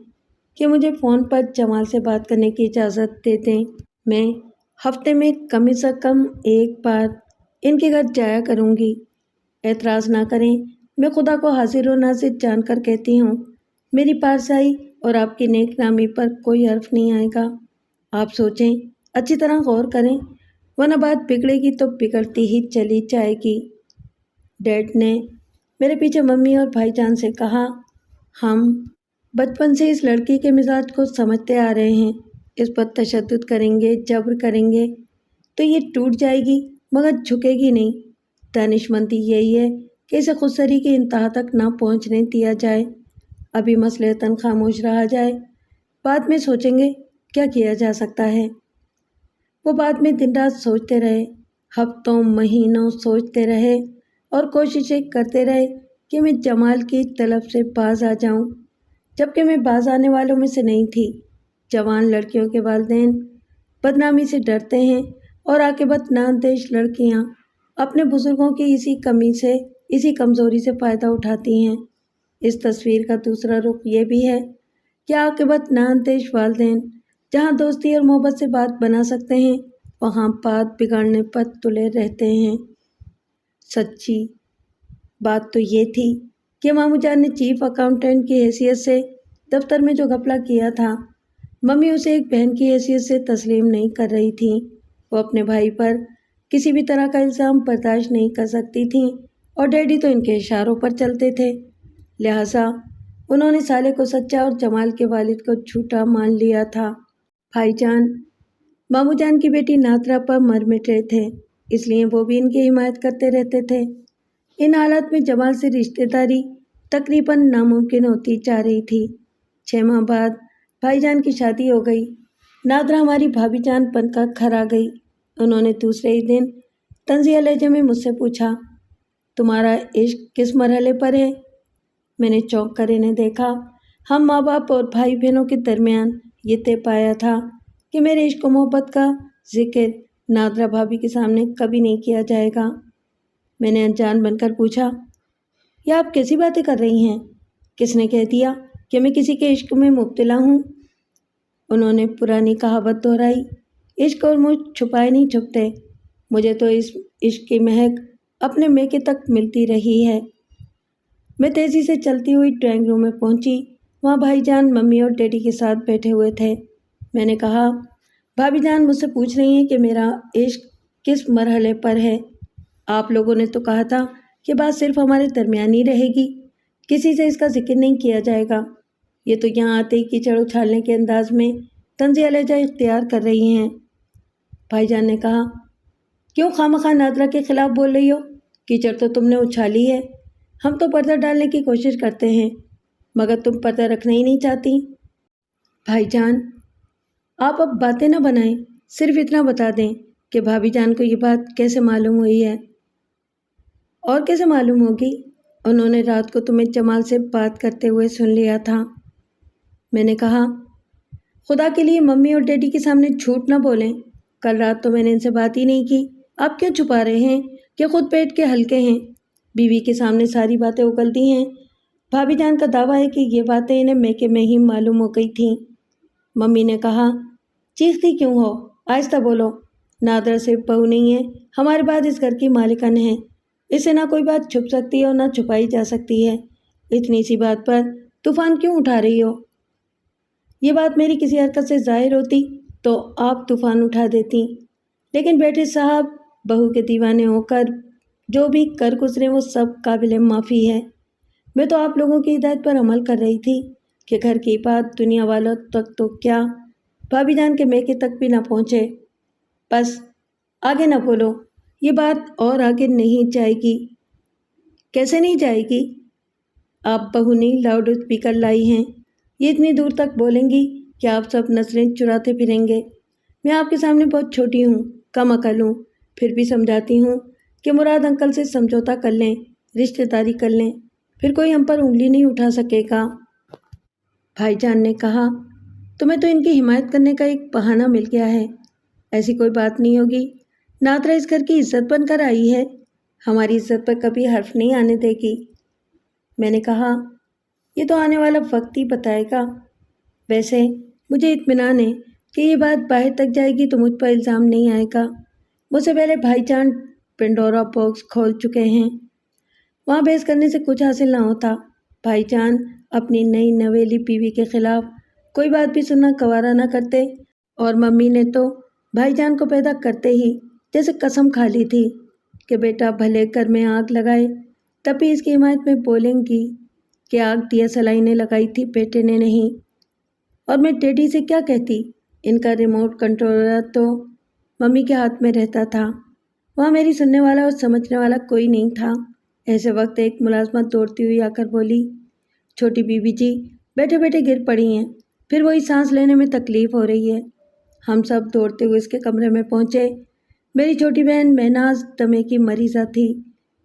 کہ مجھے فون پر جمال سے بات کرنے کی اجازت دے دیں۔ میں ہفتے میں کم سے کم ایک بار ان کے گھر جایا کروں گی۔ اعتراض نہ کریں، میں خدا کو حاضر و ناظر جان کر کہتی ہوں، میری پارسائی اور آپ کی نیک نامی پر کوئی حرف نہیں آئے گا۔ آپ سوچیں، اچھی طرح غور کریں، ورنہ بات بگڑے گی تو بگڑتی ہی چلی جائے گی۔ ڈیڈ نے میرے پیچھے ممی اور بھائی جان سے کہا، ہم بچپن سے اس لڑکی کے مزاج کو سمجھتے آ رہے ہیں، اس پر تشدد کریں گے، جبر کریں گے تو یہ ٹوٹ جائے گی مگر جھکے گی نہیں۔ دانش مندی یہی ہے کہ اسے خودسری کی انتہا تک نہ پہنچنے دیا جائے۔ ابھی مصلحتاً خاموش رہا جائے، بعد میں سوچیں گے کیا کیا جا سکتا ہے۔ وہ بعد میں دن رات سوچتے رہے، ہفتوں مہینوں سوچتے رہے اور کوششیں کرتے رہے کہ میں جمال کی طلب سے باز آ جاؤں، جبکہ میں باز آنے والوں میں سے نہیں تھی۔ جوان لڑکیوں کے والدین بدنامی سے ڈرتے ہیں اور عاقبت نااندیش لڑکیاں اپنے بزرگوں کی اسی کمی سے، اسی کمزوری سے فائدہ اٹھاتی ہیں۔ اس تصویر کا دوسرا رخ یہ بھی ہے کہ عاقبت نااندیش والدین جہاں دوستی اور محبت سے بات بنا سکتے ہیں، وہاں بات بگاڑنے پر تلے رہتے ہیں۔ سچی بات تو یہ تھی کہ ماموں جان نے چیف اکاؤنٹنٹ کی حیثیت سے دفتر میں جو گھپلہ کیا تھا، ممی اسے ایک بہن کی حیثیت سے تسلیم نہیں کر رہی تھیں۔ وہ اپنے بھائی پر کسی بھی طرح کا الزام برداشت نہیں کر سکتی تھیں اور ڈیڈی تو ان کے اشاروں پر چلتے تھے، لہٰذا انہوں نے سالے کو سچا اور جمال کے والد کو جھوٹا مان لیا تھا۔ بھائی جان ماموں جان کی بیٹی نادرا پر مر مٹ رہے تھے، اس لیے وہ بھی ان کی حمایت کرتے رہتے تھے۔ ان حالات میں جمال سے رشتہ داری تقریباً ناممکن ہوتی جا رہی تھی۔ 6 ماہ بعد بھائی جان کی شادی ہو گئی۔ نادرا ہماری بھابھی جان بن کر گھر آ گئی۔ انہوں نے دوسرے ہی دن طنزیہ لہجے میں مجھ سے پوچھا، تمہارا عشق کس مرحلے پر ہے؟ میں نے چونک کر انہیں دیکھا۔ ہم ماں باپ اور بھائی بہنوں کے درمیان یہ طے پایا تھا کہ میرے عشق و محبت کا ذکر نادرا بھابھی کے سامنے کبھی نہیں کیا جائے گا۔ میں نے انجان بن کر پوچھا، یہ آپ کیسی باتیں کر رہی ہیں؟ کس نے کہہ دیا کہ میں کسی کے عشق میں مبتلا ہوں؟ انہوں نے پرانی کہاوت دہرائی، عشق اور مجھ چھپائے نہیں چھپتے۔ مجھے تو اس عشق کی مہک اپنے میکے تک ملتی رہی ہے۔ میں تیزی سے چلتی ہوئی ڈرائنگ روم میں پہنچی۔ وہاں بھائی جان ممی اور ڈیڈی کے ساتھ بیٹھے ہوئے تھے۔ میں نے کہا، بھابھی جان مجھ سے پوچھ رہی ہیں کہ میرا عشق کس مرحلے پر ہے۔ آپ لوگوں نے تو کہا تھا کہ بات صرف ہمارے درمیان ہی رہے گی، کسی سے اس کا ذکر نہیں کیا جائے گا۔ یہ تو یہاں آتے ہی کیچڑ اچھالنے کے انداز میں طنزیہ لہجہ اختیار کر رہی ہیں۔ بھائی جان نے کہا، کیوں خواہ نادرا کے خلاف بول رہی ہو؟ کیچڑ تو تم نے اچھالی ہے۔ ہم تو پردہ ڈالنے کی کوشش کرتے ہیں، مگر تم پردہ رکھنا ہی نہیں چاہتی۔ بھائی جان آپ اب باتیں نہ بنائیں، صرف اتنا بتا دیں کہ بھابھی جان کو یہ بات کیسے معلوم ہوئی ہے؟ اور کیسے معلوم ہوگی؟ انہوں نے رات کو تمہیں جمال سے بات کرتے ہوئے سن لیا تھا۔ میں نے کہا، خدا کے لیے ممی اور ڈیڈی کے سامنے جھوٹ نہ بولیں، کل رات تو میں نے ان سے بات ہی نہیں کی، آپ کیوں چھپا رہے ہیں؟ کہ خود پیٹ کے ہلکے ہیں، بیوی کے سامنے ساری باتیں اگلتی ہیں۔ بھابھی جان کا دعویٰ ہے کہ یہ باتیں انہیں میکے میں ہی معلوم ہو گئی تھیں۔ ممی نے کہا، چیختی کیوں ہو؟ آہستہ بولو۔ نادرا صرف بہو نہیں ہے، ہمارے بعد اس گھر کی مالکن ہے۔ اسے نہ کوئی بات چھپ سکتی ہے اور نہ چھپائی جا سکتی ہے۔ اتنی سی بات پر طوفان کیوں اٹھا رہی ہو؟ یہ بات میری کسی حرکت سے ظاہر ہوتی تو آپ طوفان اٹھا دیتی، لیکن بیٹے صاحب، بہو کے دیوانے ہو کر جو بھی کر گزرے وہ سب قابل معافی ہے۔ میں تو آپ لوگوں کی ہدایت پر عمل کر رہی تھی کہ گھر کی بات دنیا والوں تک تو کیا، بھابھی جان کے میکے تک بھی نہ پہنچے۔ بس آگے نہ بولو، یہ بات اور آگے نہیں جائے گی۔ کیسے نہیں جائے گی؟ آپ بہو نے لاؤڈ اسپیکر لائی ہیں، یہ اتنی دور تک بولیں گی کہ آپ سب نظریں چراتے پھریں گے۔ میں آپ کے سامنے بہت چھوٹی ہوں، کم عقل ہوں، پھر بھی سمجھاتی ہوں کہ مراد انکل سے سمجھوتا کر لیں، رشتہ داری کر لیں، پھر کوئی ہم پر انگلی نہیں اٹھا سکے گا۔ بھائی جان نے کہا، تمہیں تو ان کی حمایت کرنے کا ایک بہانہ مل گیا ہے۔ ایسی کوئی بات نہیں ہوگی، نادرا اس گھر کی عزت بن کر آئی ہے، ہماری عزت پر کبھی حرف نہیں آنے دے گی۔ میں نے کہا، یہ تو آنے والا وقت ہی بتائے گا۔ ویسے مجھے اطمینان ہے کہ یہ بات باہر تک جائے گی تو مجھ پر الزام نہیں آئے گا۔ مجھ سے پہلے بھائی جان پینڈورا باکس کھول چکے ہیں، وہاں بحث کرنے سے کچھ حاصل نہ ہوتا۔ بھائی جان اپنی نئی نویلی بیوی کے خلاف کوئی بات بھی سننا گوارا نہ کرتے، اور ممی نے تو بھائی جان کو پیدا کرتے ہی جیسے قسم کھا لی تھی کہ بیٹا بھلے گھر میں آگ لگائے تب بھی اس کی حمایت میں بولیں گی کہ آگ دیا سلائی نے لگائی تھی، بیٹے نے نہیں۔ اور میں ڈیڈی سے کیا کہتی؟ ان کا ریموٹ کنٹرولر تو ممی کے ہاتھ میں رہتا تھا، وہاں میری سننے والا اور سمجھنے والا کوئی نہیں تھا۔ ایسے وقت ایک ملازمت دوڑتی ہوئی آ کر بولی، چھوٹی بیوی جی بیٹھے بیٹھے گر پڑی ہیں، پھر وہی سانس لینے میں تکلیف ہو رہی ہے۔ ہم سب دوڑتے ہوئے اس کے کمرے میں پہنچے۔ میری چھوٹی بہن مہناز دمے کی مریضہ تھی،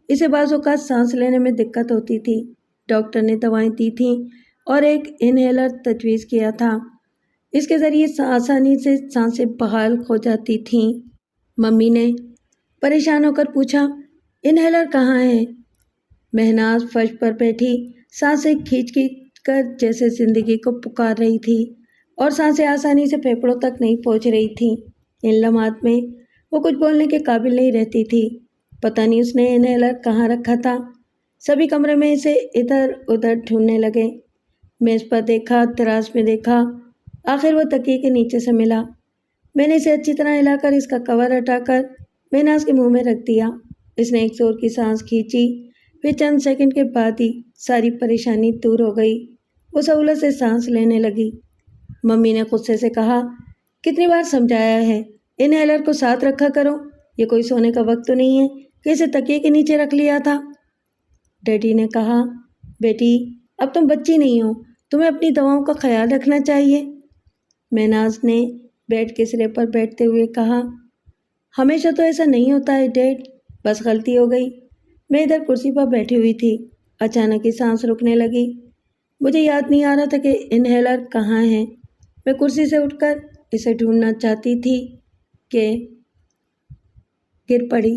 اسے بعض اوقات سانس لینے میں دقت ہوتی تھی۔ ڈاکٹر نے دوائیں دی تھیں اور ایک انہیلر تجویز کیا تھا، اس کے ذریعے آسانی سے سانسیں بحال ہو جاتی تھیں۔ ممی نے پریشان ہو کر پوچھا، انہیلر کہاں ہے؟ مہناز فرش پر بیٹھی سانسیں کھینچ کر جیسے زندگی کو پکار رہی تھی، اور سانسیں آسانی سے پھیپھڑوں تک نہیں پہنچ رہی تھیں۔ ان لمحات میں وہ کچھ بولنے کے قابل نہیں رہتی تھی۔ پتہ نہیں اس نے انہیلر کہاں رکھا تھا۔ سبھی کمرے میں اسے ادھر ادھر ڈھونڈنے لگے، میز پر دیکھا، دراز میں دیکھا، آخر وہ تکیے کے نیچے سے ملا۔ میں نے اسے اچھی طرح ہلا کر اس کا کور ہٹا کر مہناز کے منہ میں رکھ دیا۔ اس نے ایک زور کی سانس کھینچی، پھر چند سیکنڈ کے بعد ہی ساری پریشانی دور ہو گئی، وہ سہولت سے سانس لینے لگی۔ ممی نے غصے سے کہا، کتنی بار سمجھایا ہے، انہیلر کو ساتھ رکھا کرو، یہ کوئی سونے کا وقت تو نہیں ہے کہ اسے تکیے کے نیچے رکھ لیا تھا۔ ڈیڈی نے کہا، بیٹی اب تم بچی نہیں ہو، تمہیں اپنی دواؤں کا خیال رکھنا چاہیے۔ مہناز نے بیڈ کے سرے پر بیٹھتے ہوئے کہا، ہمیشہ تو ایسا نہیں ہوتا ہے ڈیڈ، بس غلطی ہو گئی۔ میں ادھر کرسی پر بیٹھی ہوئی تھی، اچانک ہی سانس رکنے لگی، مجھے یاد نہیں آ رہا تھا کہ انہیلر کہاں ہے۔ میں کرسی سے اٹھ کر اسے ڈھونڈنا چاہتی تھی کہ گر پڑی۔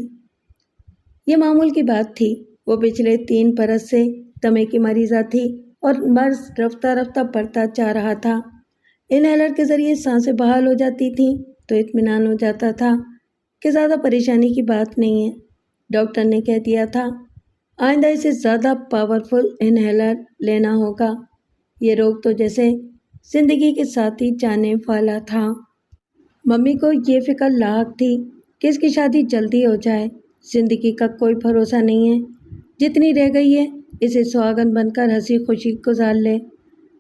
یہ معمول کی بات تھی، وہ پچھلے 3 برس سے دمے کی مریضہ تھی اور مرض رفتہ رفتہ بڑھتا جا رہا تھا۔ انہیلر کے ذریعے سانسیں بحال ہو جاتی تھیں تو اطمینان ہو جاتا تھا کہ زیادہ پریشانی کی بات نہیں ہے۔ ڈاکٹر نے کہہ دیا تھا، آئندہ اسے زیادہ پاورفل انہیلر لینا ہوگا، یہ روگ تو جیسے زندگی کے ساتھ ہی جانے والا تھا۔ ممی کو یہ فکر لاحق تھی کہ اس کی شادی جلدی ہو جائے، زندگی کا کوئی بھروسہ نہیں ہے، جتنی رہ گئی ہے اسے سہاگن بن کر ہنسی خوشی گزار لے۔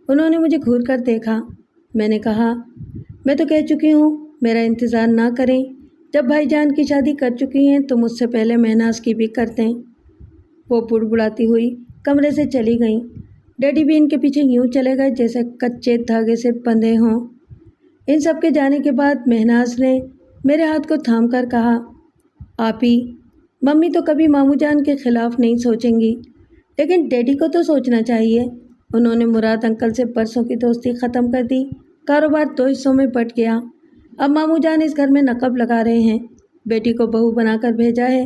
انہوں نے مجھے گھور کر دیکھا۔ میں نے کہا، میں تو کہہ چکی ہوں میرا انتظار نہ کریں، جب بھائی جان کی شادی کر چکی ہیں تو مجھ سے پہلے مہناز کی بھی کر دیں۔ وہ بڑبڑاتی ہوئی کمرے سے چلی گئیں۔ ڈیڈی بھی ان کے پیچھے یوں چلے گئے جیسے کچے دھاگے سے بندھے ہوں۔ ان سب کے جانے کے بعد مہناز نے میرے ہاتھ کو تھام کر کہا، آپی، ممی تو کبھی ماموں جان کے خلاف نہیں سوچیں گی، لیکن ڈیڈی کو تو سوچنا چاہیے۔ انہوں نے مراد انکل سے برسوں کی دوستی ختم کر دی، کاروبار 2 حصوں میں بٹ گیا۔ اب ماموں جان اس گھر میں نقب لگا رہے ہیں، بیٹی کو بہو بنا کر بھیجا ہے،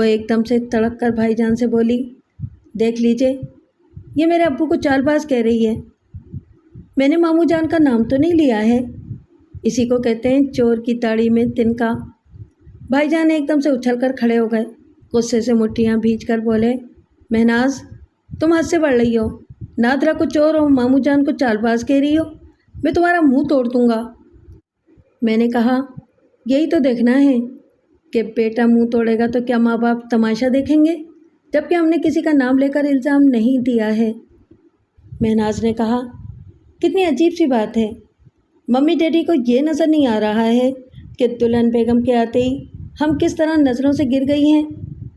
وہ ایک دم سے تڑک کر بھائی جان سے بولی، دیکھ لیجئے، یہ میرے ابو کو چال باز کہہ رہی ہے۔ میں نے ماموں جان کا نام تو نہیں لیا ہے، اسی کو کہتے ہیں چور کی داڑھی میں تنکا۔ بھائی جان ایک دم سے اچھل کر کھڑے ہو گئے، غصے سے مٹھیاں بھیج کر بولے، مہناز تم حد سے بڑھ رہی ہو، نادرا کو چور اور ماموں جان کو چال باز کہہ رہی ہو، میں تمہارا منہ توڑ دوں گا۔ میں نے کہا، یہی تو دیکھنا ہے کہ بیٹا منہ توڑے گا تو کیا ماں باپ تماشا دیکھیں گے، جبکہ ہم نے کسی کا نام لے کر الزام نہیں دیا ہے۔ مہناز نے کہا، کتنی عجیب سی بات ہے، ممی ڈیڈی کو یہ نظر نہیں آ رہا ہے کہ دلہن بیگم کے آتے ہی ہم کس طرح نظروں سے گر گئی ہیں۔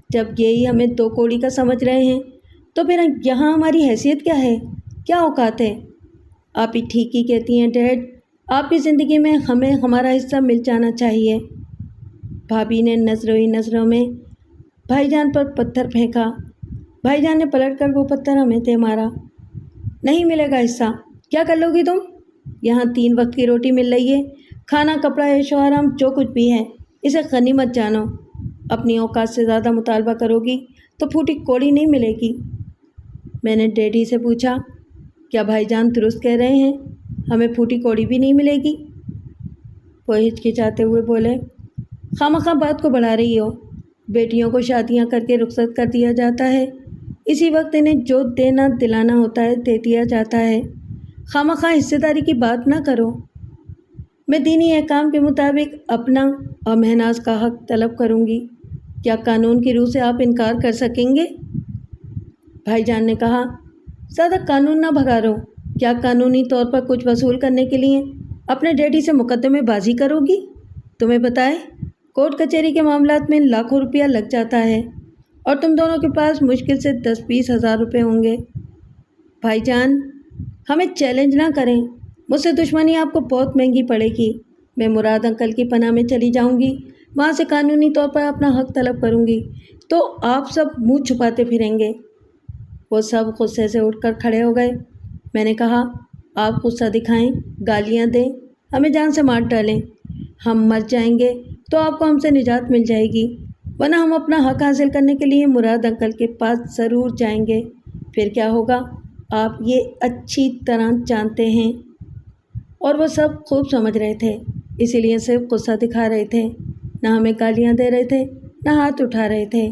جب یہی ہمیں دو کوڑی کا سمجھ رہے ہیں تو پھر یہاں ہماری حیثیت کیا ہے، کیا اوقات ہے؟ آپ ہی ٹھیک ہی کہتی ہیں ڈیڈ، آپ کی زندگی میں ہمیں ہمارا حصہ مل جانا چاہیے۔ بھابھی نے نظروں ہی نظروں میں بھائی جان پر پتھر پھینکا۔ بھائی جان نے پلٹ کر وہ پتھر ہمیں دے مارا۔ نہیں ملے گا حصہ، کیا کر لو گی تم؟ یہاں 3 وقت کی روٹی مل رہی ہے، کھانا کپڑا عیش و آرام جو کچھ بھی ہے اسے غنیمت جانو۔ اپنی اوقات سے زیادہ مطالبہ کرو گی تو پھوٹی کوڑی نہیں ملے گی۔ میں نے ڈیڈی سے پوچھا، کیا بھائی جان درست کہہ رہے ہیں، ہمیں پھوٹی کوڑی بھی نہیں ملے گی؟ وہ ہچکچاتے ہوئے بولے، خواہ بات کو بڑھا رہی ہو، بیٹیوں کو شادیاں کر کے رخصت کر دیا جاتا ہے، اسی وقت انہیں جو دینا دلانا ہوتا ہے دے دیا جاتا ہے، خواہ حصے داری کی بات نہ کرو۔ میں دینی احکام کے مطابق اپنا اور مہناز کا حق طلب کروں گی، کیا قانون کی روح سے آپ انکار کر سکیں گے؟ بھائی جان نے کہا، زیادہ قانون نہ بھگارو، کیا قانونی طور پر کچھ وصول کرنے کے لیے اپنے ڈیڈی سے مقدمے بازی کرو گی؟ تمہیں بتائے کورٹ کچہری کے معاملات میں لاکھوں روپیہ لگ جاتا ہے اور تم دونوں کے پاس مشکل سے 10-20 ہزار روپے ہوں گے۔ بھائی جان ہمیں چیلنج نہ کریں، مجھ سے دشمنی آپ کو بہت مہنگی پڑے گی۔ میں مراد انکل کی پناہ میں چلی جاؤں گی، وہاں سے قانونی طور پر اپنا حق طلب کروں گی تو آپ سب منہ چھپاتے پھریں گے۔ وہ سب غصے سے اٹھ کر کھڑے ہو گئے۔ میں نے کہا، آپ غصہ دکھائیں، گالیاں دیں، ہمیں جان سے مار ڈالیں، ہم مر جائیں گے تو آپ کو ہم سے نجات مل جائے گی، ورنہ ہم اپنا حق حاصل کرنے کے لیے مراد انکل کے پاس ضرور جائیں گے۔ پھر کیا ہوگا آپ یہ اچھی طرح جانتے ہیں۔ اور وہ سب خوب سمجھ رہے تھے، اسی لیے صرف غصہ دکھا رہے تھے، نہ ہمیں گالیاں دے رہے تھے نہ ہاتھ اٹھا رہے تھے۔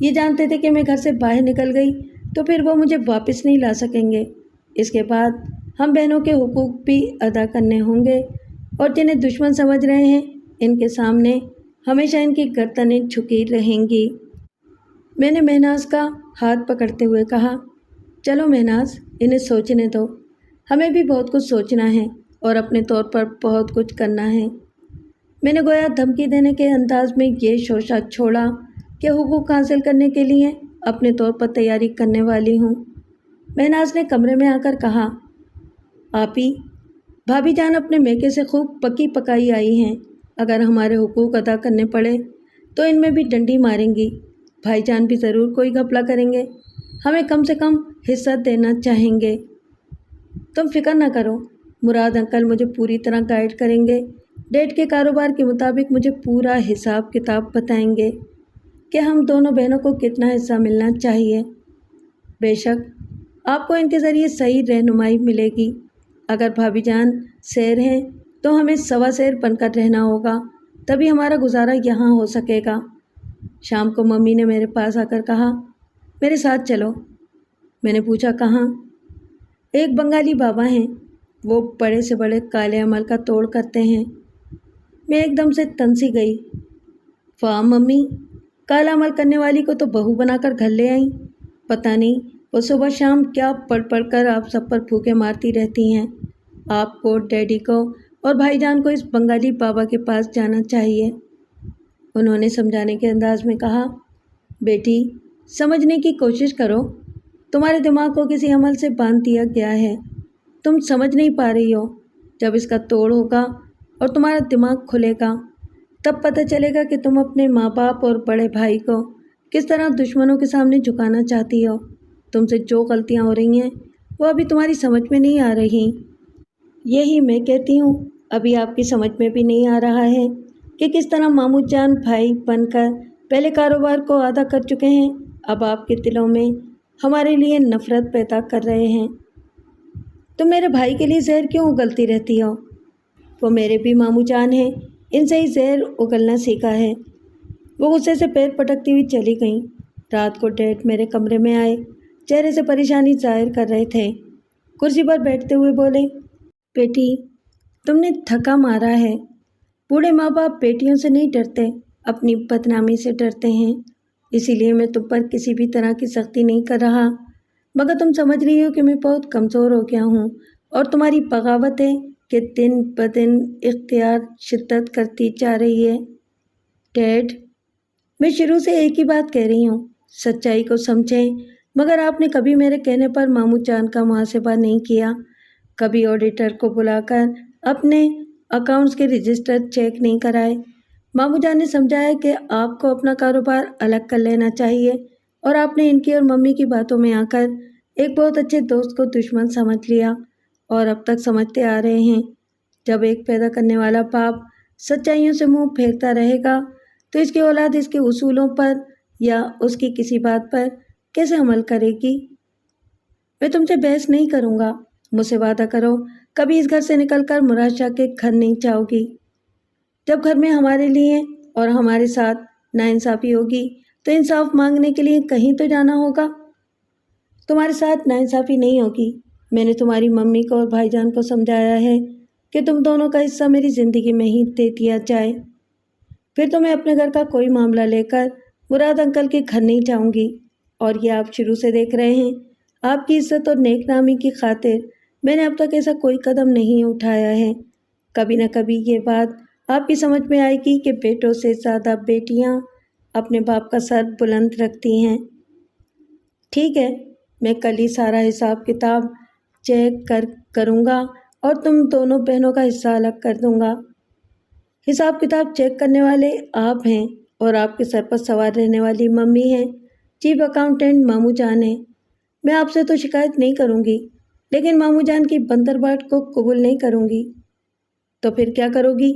یہ جانتے تھے کہ میں گھر سے باہر نکل گئی تو پھر وہ مجھے واپس نہیں لا سکیں گے۔ اس کے بعد ہم بہنوں کے حقوق بھی ادا کرنے ہوں گے، اور جنہیں دشمن سمجھ رہے ہیں ان کے سامنے ہمیشہ ان کی گردنیں جھکی رہیں گی۔ میں نے مہناز کا ہاتھ پکڑتے ہوئے کہا، چلو مہناز، انہیں سوچنے دو، ہمیں بھی بہت کچھ سوچنا ہے اور اپنے طور پر بہت کچھ کرنا ہے۔ میں نے گویا دھمکی دینے کے انداز میں یہ شوشہ چھوڑا کہ حقوق حاصل کرنے کے لیے اپنے طور پر تیاری کرنے والی ہوں۔ مہناز نے کمرے میں آ کر کہا، آپی، بھابھی جان اپنے میکے سے خوب پکی پکائی آئی ہیں، اگر ہمارے حقوق ادا کرنے پڑے تو ان میں بھی ڈنڈی ماریں گی، بھائی جان بھی ضرور کوئی گھپلا کریں گے، ہمیں کم سے کم حصہ دینا چاہیں گے۔ تم فکر نہ کرو، مراد انکل مجھے پوری طرح گائیڈ کریں گے، ڈیڈ کے کاروبار کے مطابق مجھے پورا حساب کتاب بتائیں گے کہ ہم دونوں بہنوں کو کتنا حصہ ملنا چاہیے۔ بے شک آپ کو ان کے ذریعے صحیح رہنمائی ملے گی۔ اگر بھابھی جان شیر ہیں تو ہمیں 1.25 شیر بن کر رہنا ہوگا، تبھی ہمارا گزارا یہاں ہو سکے گا۔ شام کو ممی نے میرے پاس آ کر کہا، میرے ساتھ چلو۔ میں نے پوچھا، کہاں؟ ایک بنگالی بابا ہیں، وہ بڑے سے بڑے کالے عمل کا توڑ کرتے ہیں۔ میں ایک دم سے تنسی گئی۔ واہ ممی، کالا عمل کرنے والی کو تو بہو بنا کر گھر لے آئیں، پتہ نہیں وہ صبح شام کیا پڑھ پڑھ کر آپ سب پر پھوکے مارتی رہتی ہیں۔ آپ کو، ڈیڈی کو اور بھائی جان کو اس بنگالی بابا کے پاس جانا چاہیے۔ انہوں نے سمجھانے کے انداز میں کہا، بیٹی سمجھنے کی کوشش کرو، تمہارے دماغ کو کسی عمل سے باندھ دیا گیا ہے، تم سمجھ نہیں پا رہی ہو۔ جب اس کا توڑ ہوگا اور تمہارا دماغ کھلے گا تب پتہ چلے گا کہ تم اپنے ماں باپ اور بڑے بھائی کو کس طرح دشمنوں کے سامنے جھکانا چاہتی ہو۔ تم سے جو غلطیاں ہو رہی ہیں وہ ابھی تمہاری سمجھ میں نہیں آ رہی۔ یہی میں کہتی ہوں، ابھی آپ کی سمجھ میں بھی نہیں آ رہا ہے کہ کس طرح ماموں جان بھائی بن کر پہلے کاروبار کو آدھا کر چکے ہیں، اب آپ کے دلوں میں ہمارے لیے نفرت پیدا کر رہے ہیں۔ تم میرے بھائی کے لیے زہر کیوں اگلتی رہتی ہو؟ وہ میرے بھی ماموں جان ہیں، ان سے ہی زہر اگلنا سیکھا ہے۔ وہ غصے سے پیر پٹکتی ہوئی چلی گئیں۔ رات کو ڈیڈ میرے کمرے میں آئے، چہرے سے پریشانی ظاہر کر رہے تھے۔ کرسی پر بیٹھتے ہوئے بولے، بیٹی تم نے تھکا مارا ہے۔ بوڑھے ماں باپ بیٹیوں سے نہیں ڈرتے، اپنی بدنامی سے ڈرتے ہیں۔ اسی لیے میں تم پر کسی بھی طرح کی سختی نہیں کر رہا، مگر تم سمجھ رہی ہو کہ میں بہت کمزور ہو گیا ہوں اور تمہاری بغاوت ہے کہ دن بدن اختیار شدت کرتی جا رہی ہے۔ ڈیڈ میں شروع سے ایک ہی بات کہہ رہی ہوں، سچائی کو سمجھیں، مگر آپ نے کبھی میرے کہنے پر ماموں جان کا محاسبہ نہیں کیا، کبھی آڈیٹر کو بلا کر اپنے اکاؤنٹس کے رجسٹر چیک نہیں کرائے۔ ماموں جان نے سمجھایا کہ آپ کو اپنا کاروبار الگ کر لینا چاہیے، اور آپ نے ان کی اور ممی کی باتوں میں آ کر ایک بہت اچھے دوست کو دشمن سمجھ لیا، اور اب تک سمجھتے آ رہے ہیں۔ جب ایک پیدا کرنے والا باپ سچائیوں سے منہ پھیرتا رہے گا تو اس کی اولاد اس کے اصولوں پر یا اس کی کسی بات پر کیسے عمل کرے گی؟ میں تم سے بحث نہیں کروں گا، مجھ سے وعدہ کرو کبھی اس گھر سے نکل کر مراد شاہ کے گھر نہیں جاؤ گی۔ جب گھر میں ہمارے لیے اور ہمارے ساتھ ناانصافی ہوگی تو انصاف مانگنے کے لیے کہیں تو جانا ہوگا۔ تمہارے ساتھ ناانصافی نہیں ہوگی۔ میں نے تمہاری ممی کو اور بھائی جان کو سمجھایا ہے کہ تم دونوں کا حصہ میری زندگی میں ہی دے دیا جائے، پھر تو میں اپنے گھر کا کوئی معاملہ لے کر مراد انکل کے گھر نہیں جاؤں گی۔ اور یہ آپ شروع سے دیکھ رہے ہیں، آپ کی عزت اور نیک نامی کی خاطر میں نے اب تک ایسا کوئی قدم نہیں اٹھایا ہے۔ کبھی نہ کبھی یہ بات آپ کی سمجھ میں آئے گی کہ بیٹوں سے زیادہ بیٹیاں اپنے باپ کا سر بلند رکھتی ہیں۔ ٹھیک ہے، میں کل ہی سارا حساب کتاب چیک کروں گا اور تم دونوں بہنوں کا حصہ الگ کر دوں گا۔ حساب کتاب چیک کرنے والے آپ ہیں اور آپ کے سر پر سوار رہنے والی ممی ہیں، چیف اکاؤنٹنٹ ماموں جان ہیں۔ میں آپ سے تو شکایت نہیں کروں گی، لیکن ماموں جان کی بندرباٹ کو قبول نہیں کروں گی۔ تو پھر کیا کرو گی؟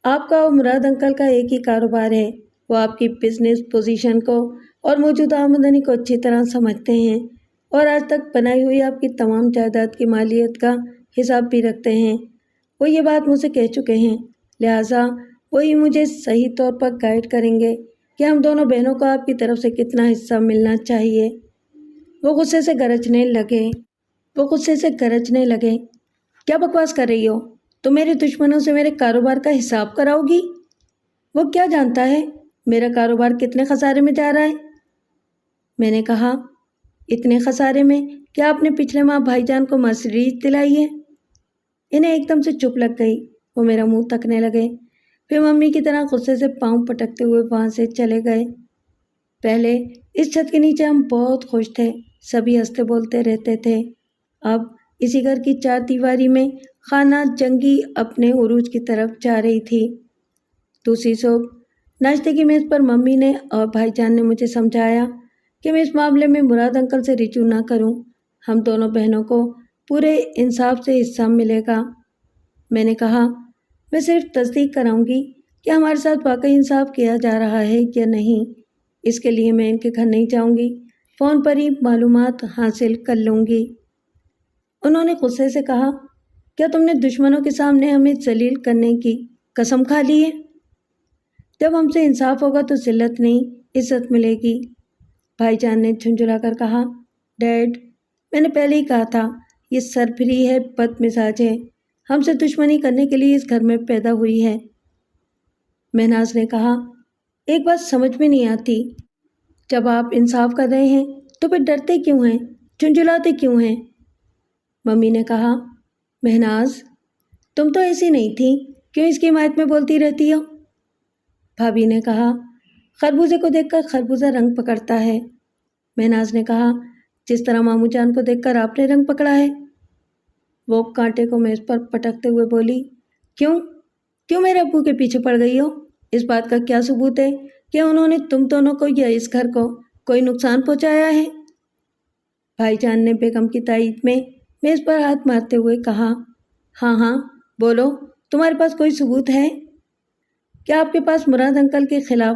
آپ کا اور مراد انکل کا ایک ہی کاروبار ہے، وہ آپ کی بزنس پوزیشن کو اور موجودہ آمدنی کو اچھی طرح سمجھتے ہیں اور آج تک بنائی ہوئی آپ کی تمام جائیداد کی مالیت کا حساب بھی رکھتے ہیں۔ وہ یہ بات مجھ سے کہہ چکے ہیں، لہٰذا وہی مجھے صحیح طور پر گائیڈ کریں گے کہ ہم دونوں بہنوں کو آپ کی طرف سے کتنا حصہ ملنا چاہیے۔ وہ غصے سے گرجنے لگے۔ کیا بکواس کر رہی ہو؟ تو میرے دشمنوں سے میرے کاروبار کا حساب کراؤ گی؟ وہ کیا جانتا ہے میرا کاروبار کتنے خسارے میں جا رہا ہے؟ میں نے کہا، اتنے خسارے میں کیا آپ نے پچھلے ماہ بھائی جان کو مرسیڈیز دلائی ہے؟ انہیں ایک دم سے چپ لگ گئی، وہ میرا منہ تکنے لگے، پھر ممی کی طرح غصے سے پاؤں پٹکتے ہوئے وہاں سے چلے گئے۔ پہلے اس چھت کے نیچے ہم بہت خوش تھے، سبھی ہنستے بولتے رہتے تھے۔ اب اسی گھر کی چار دیواری میں خانہ جنگی اپنے عروج کی طرف جا رہی تھی۔ دوسری صبح ناشتے کی میز پر ممی نے اور بھائی جان نے مجھے سمجھایا کہ میں اس معاملے میں مراد انکل سے رجوع نہ کروں، ہم دونوں بہنوں کو پورے انصاف سے حصہ ملے گا۔ میں نے کہا، میں صرف تصدیق کراؤں گی کہ ہمارے ساتھ واقعی انصاف کیا جا رہا ہے یا نہیں، اس کے لیے میں ان کے گھر نہیں جاؤں گی، فون پر ہی معلومات حاصل کر لوں گی۔ انہوں نے غصے سے کہا، کیا تم نے دشمنوں کے سامنے ہمیں ذلیل کرنے کی قسم کھا لی ہے؟ جب ہم سے انصاف ہوگا تو ذلت نہیں عزت ملے گی۔ بھائی جان نے جھنجھلا کر کہا، ڈیڈ میں نے پہلے ہی کہا تھا یہ سرپھری ہے، بد مزاج ہے، ہم سے دشمنی کرنے کے لیے اس گھر میں پیدا ہوئی ہے۔ مہناز نے کہا، ایک بات سمجھ میں نہیں آتی، جب آپ انصاف کر رہے ہیں تو پھر ڈرتے کیوں ہیں، جھنجھلاتے کیوں ہیں؟ ممی نے کہا، مہناز تم تو ایسی نہیں تھی، کیوں اس کی حمایت میں بولتی رہتی ہو؟ بھابھی نے کہا، خربوزے کو دیکھ کر خربوزہ رنگ پکڑتا ہے۔ مہناز نے کہا، جس طرح ماموں جان کو دیکھ کر آپ نے رنگ پکڑا ہے۔ وہ کانٹے کو میز پر پٹکتے ہوئے بولی، کیوں میرے ابو کے پیچھے پڑ گئی ہو؟ اس بات کا کیا ثبوت ہے کہ انہوں نے تم دونوں کو یا اس گھر کو کوئی نقصان پہنچایا ہے؟ بھائی جان نے بیگم کی تائید میں میز پر ہاتھ مارتے ہوئے کہا، ہاں بولو، تمہارے پاس کوئی ثبوت ہے؟ کیا آپ کے پاس مراد انکل کے خلاف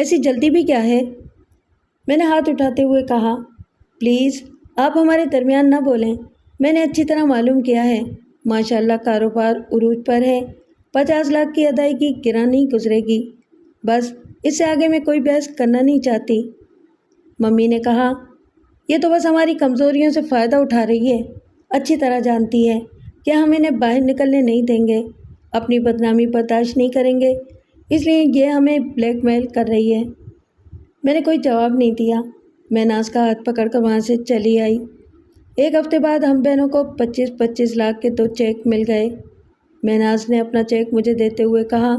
ایسی جلدی بھی کیا ہے؟ میں نے ہاتھ اٹھاتے ہوئے کہا، پلیز آپ ہمارے درمیان نہ بولیں۔ میں نے اچھی طرح معلوم کیا ہے، ماشاء اللہ کاروبار عروج پر ہے، 50 لاکھ کی ادائیگی گرا نہیں گزرے گی۔ بس اس سے آگے میں کوئی بحث کرنا نہیں چاہتی۔ ممی نے کہا، یہ تو بس ہماری کمزوریوں سے فائدہ اٹھا رہی ہے، اچھی طرح جانتی ہے کہ ہم انہیں باہر نکلنے نہیں دیں گے، اپنی بدنامی برداشت نہیں کریں گے، اس لیے یہ ہمیں بلیک میل کر رہی ہے۔ میں نے کوئی جواب نہیں دیا۔ میں ناز کا ہاتھ پکڑ کر وہاں سے چلی آئی۔ 1 ہفتے بعد ہم بہنوں کو 25-25 لاکھ کے 2 چیک مل گئے۔ مہناز نے اپنا چیک مجھے دیتے ہوئے کہا،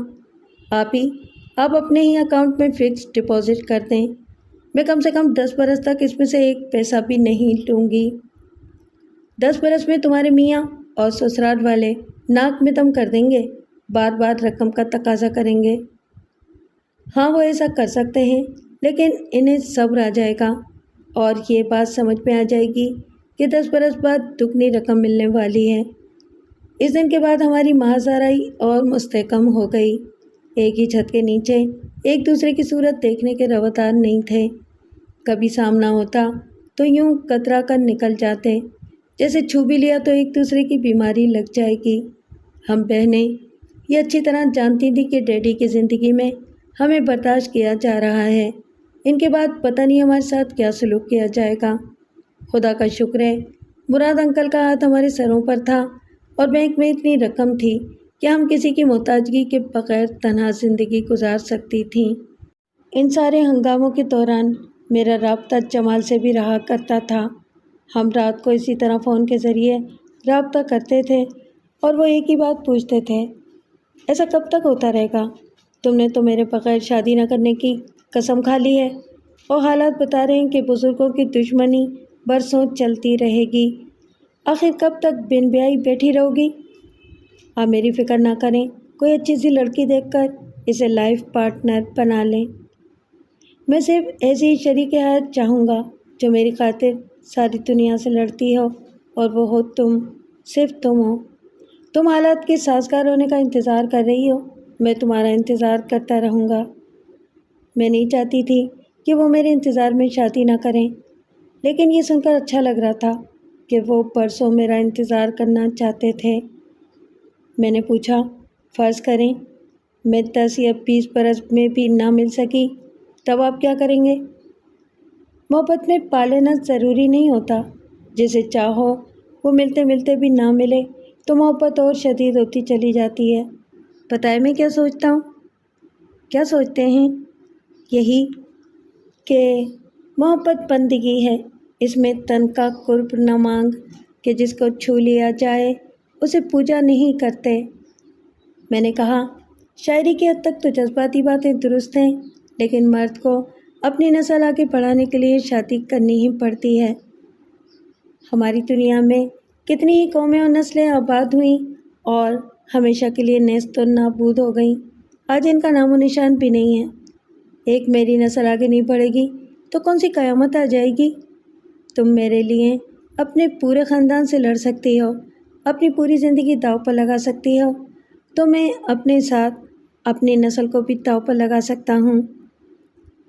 آپ اپنے ہی اکاؤنٹ میں فکس ڈپازٹ کر دیں، میں کم سے کم 10 برس تک اس میں سے 1 پیسہ بھی نہیں لوں گی۔ 10 برس میں تمہارے میاں اور سسرال والے ناک میں دم کر دیں گے، بار بار رقم کا تقاضا کریں گے۔ ہاں وہ ایسا کر سکتے ہیں، لیکن انہیں صبر آ جائے گا اور یہ بات سمجھ میں آ جائے گی کہ 10 برس بعد دگنی رقم ملنے والی ہے۔ اس دن کے بعد ہماری مہاجرائی اور مستحکم ہو گئی۔ ایک ہی چھت کے نیچے ایک دوسرے کی صورت دیکھنے کے روادار نہیں تھے۔ کبھی سامنا ہوتا تو یوں کترا کر نکل جاتے، جیسے چھو بھی لیا تو ایک دوسرے کی بیماری لگ جائے گی۔ ہم بہنیں یہ اچھی طرح جانتی تھیں کہ ڈیڈی کی زندگی میں ہمیں برداشت کیا جا رہا ہے، ان کے بعد پتہ نہیں ہمارے ساتھ کیا سلوک کیا جائے گا۔ خدا کا شکر ہے مراد انکل کا ہاتھ ہمارے سروں پر تھا اور بینک میں اتنی رقم تھی کہ ہم کسی کی محتاجگی کے بغیر تنہا زندگی گزار سکتی تھیں۔ ان سارے ہنگاموں کے دوران میرا رابطہ جمال سے بھی رہا کرتا تھا۔ ہم رات کو اسی طرح فون کے ذریعے رابطہ کرتے تھے اور وہ ایک ہی بات پوچھتے تھے، ایسا کب تک ہوتا رہے گا؟ تم نے تو میرے بغیر شادی نہ کرنے کی قسم کھا لی ہے، اور حالات بتا رہے ہیں کہ بزرگوں کی دشمنی برسوں چلتی رہے گی، آخر کب تک بن بیائی بیٹھی رہو گی؟ آپ میری فکر نہ کریں، کوئی اچھی سی لڑکی دیکھ کر اسے لائف پارٹنر بنا لیں۔ میں صرف ایسی ہی شریک حیات چاہوں گا جو میری خاطر ساری دنیا سے لڑتی ہو، اور وہ ہو تم، صرف تم ہو۔ تم حالات کے سازگار ہونے کا انتظار کر رہی ہو، میں تمہارا انتظار کرتا رہوں گا۔ میں نہیں چاہتی تھی کہ وہ میرے انتظار میں شادی نہ کریں، لیکن یہ سن کر اچھا لگ رہا تھا کہ وہ برسوں میرا انتظار کرنا چاہتے تھے۔ میں نے پوچھا، فرض کریں میں 10 یا 20 برس میں بھی نہ مل سکی، تب آپ کیا کریں گے؟ محبت میں پا لینا ضروری نہیں ہوتا، جسے چاہو وہ ملتے ملتے بھی نہ ملے تو محبت اور شدید ہوتی چلی جاتی ہے۔ پتہ ہے میں کیا سوچتا ہوں؟ کیا سوچتے ہیں؟ یہی کہ محبت بندگی ہے، اس میں تن کا قرب نہ مانگ کہ جس کو چھو لیا جائے اسے پوجا نہیں کرتے۔ میں نے کہا، شاعری کی حد تک تو جذباتی باتیں درست ہیں، لیکن مرد کو اپنی نسل آگے بڑھانے کے لیے شادی کرنی ہی پڑتی ہے۔ ہماری دنیا میں کتنی ہی قومیں اور نسلیں آباد ہوئیں اور ہمیشہ کے لیے نیست و نابود ہو گئیں، آج ان کا نام و نشان بھی نہیں ہے۔ ایک میری نسل آگے نہیں بڑھے گی تو کون سی قیامت آ جائے گی؟ تم میرے لیے اپنے پورے خاندان سے لڑ سکتی ہو، اپنی پوری زندگی داؤ پر لگا سکتی ہو، تو میں اپنے ساتھ اپنی نسل کو بھی داؤ پر لگا سکتا ہوں۔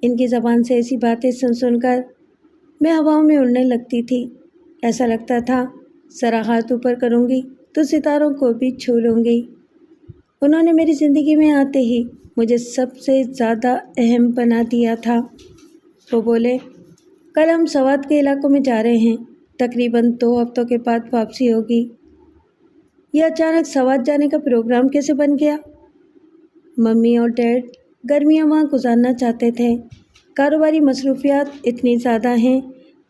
ان کی زبان سے ایسی باتیں سن سن کر میں ہواؤں میں اڑنے لگتی تھی۔ ایسا لگتا تھا ذرا ہاتھ اوپر کروں گی تو ستاروں کو بھی چھو لوں گی۔ انہوں نے میری زندگی میں آتے ہی مجھے سب سے زیادہ اہم بنا دیا تھا۔ وہ بولے، کل ہم سوات کے علاقوں میں جا رہے ہیں، تقریباً 2 ہفتوں کے بعد واپسی ہوگی۔ یہ اچانک سوات جانے کا پروگرام کیسے بن گیا؟ ممی اور ڈیڈ گرمیاں وہاں گزارنا چاہتے تھے۔ کاروباری مصروفیات اتنی زیادہ ہیں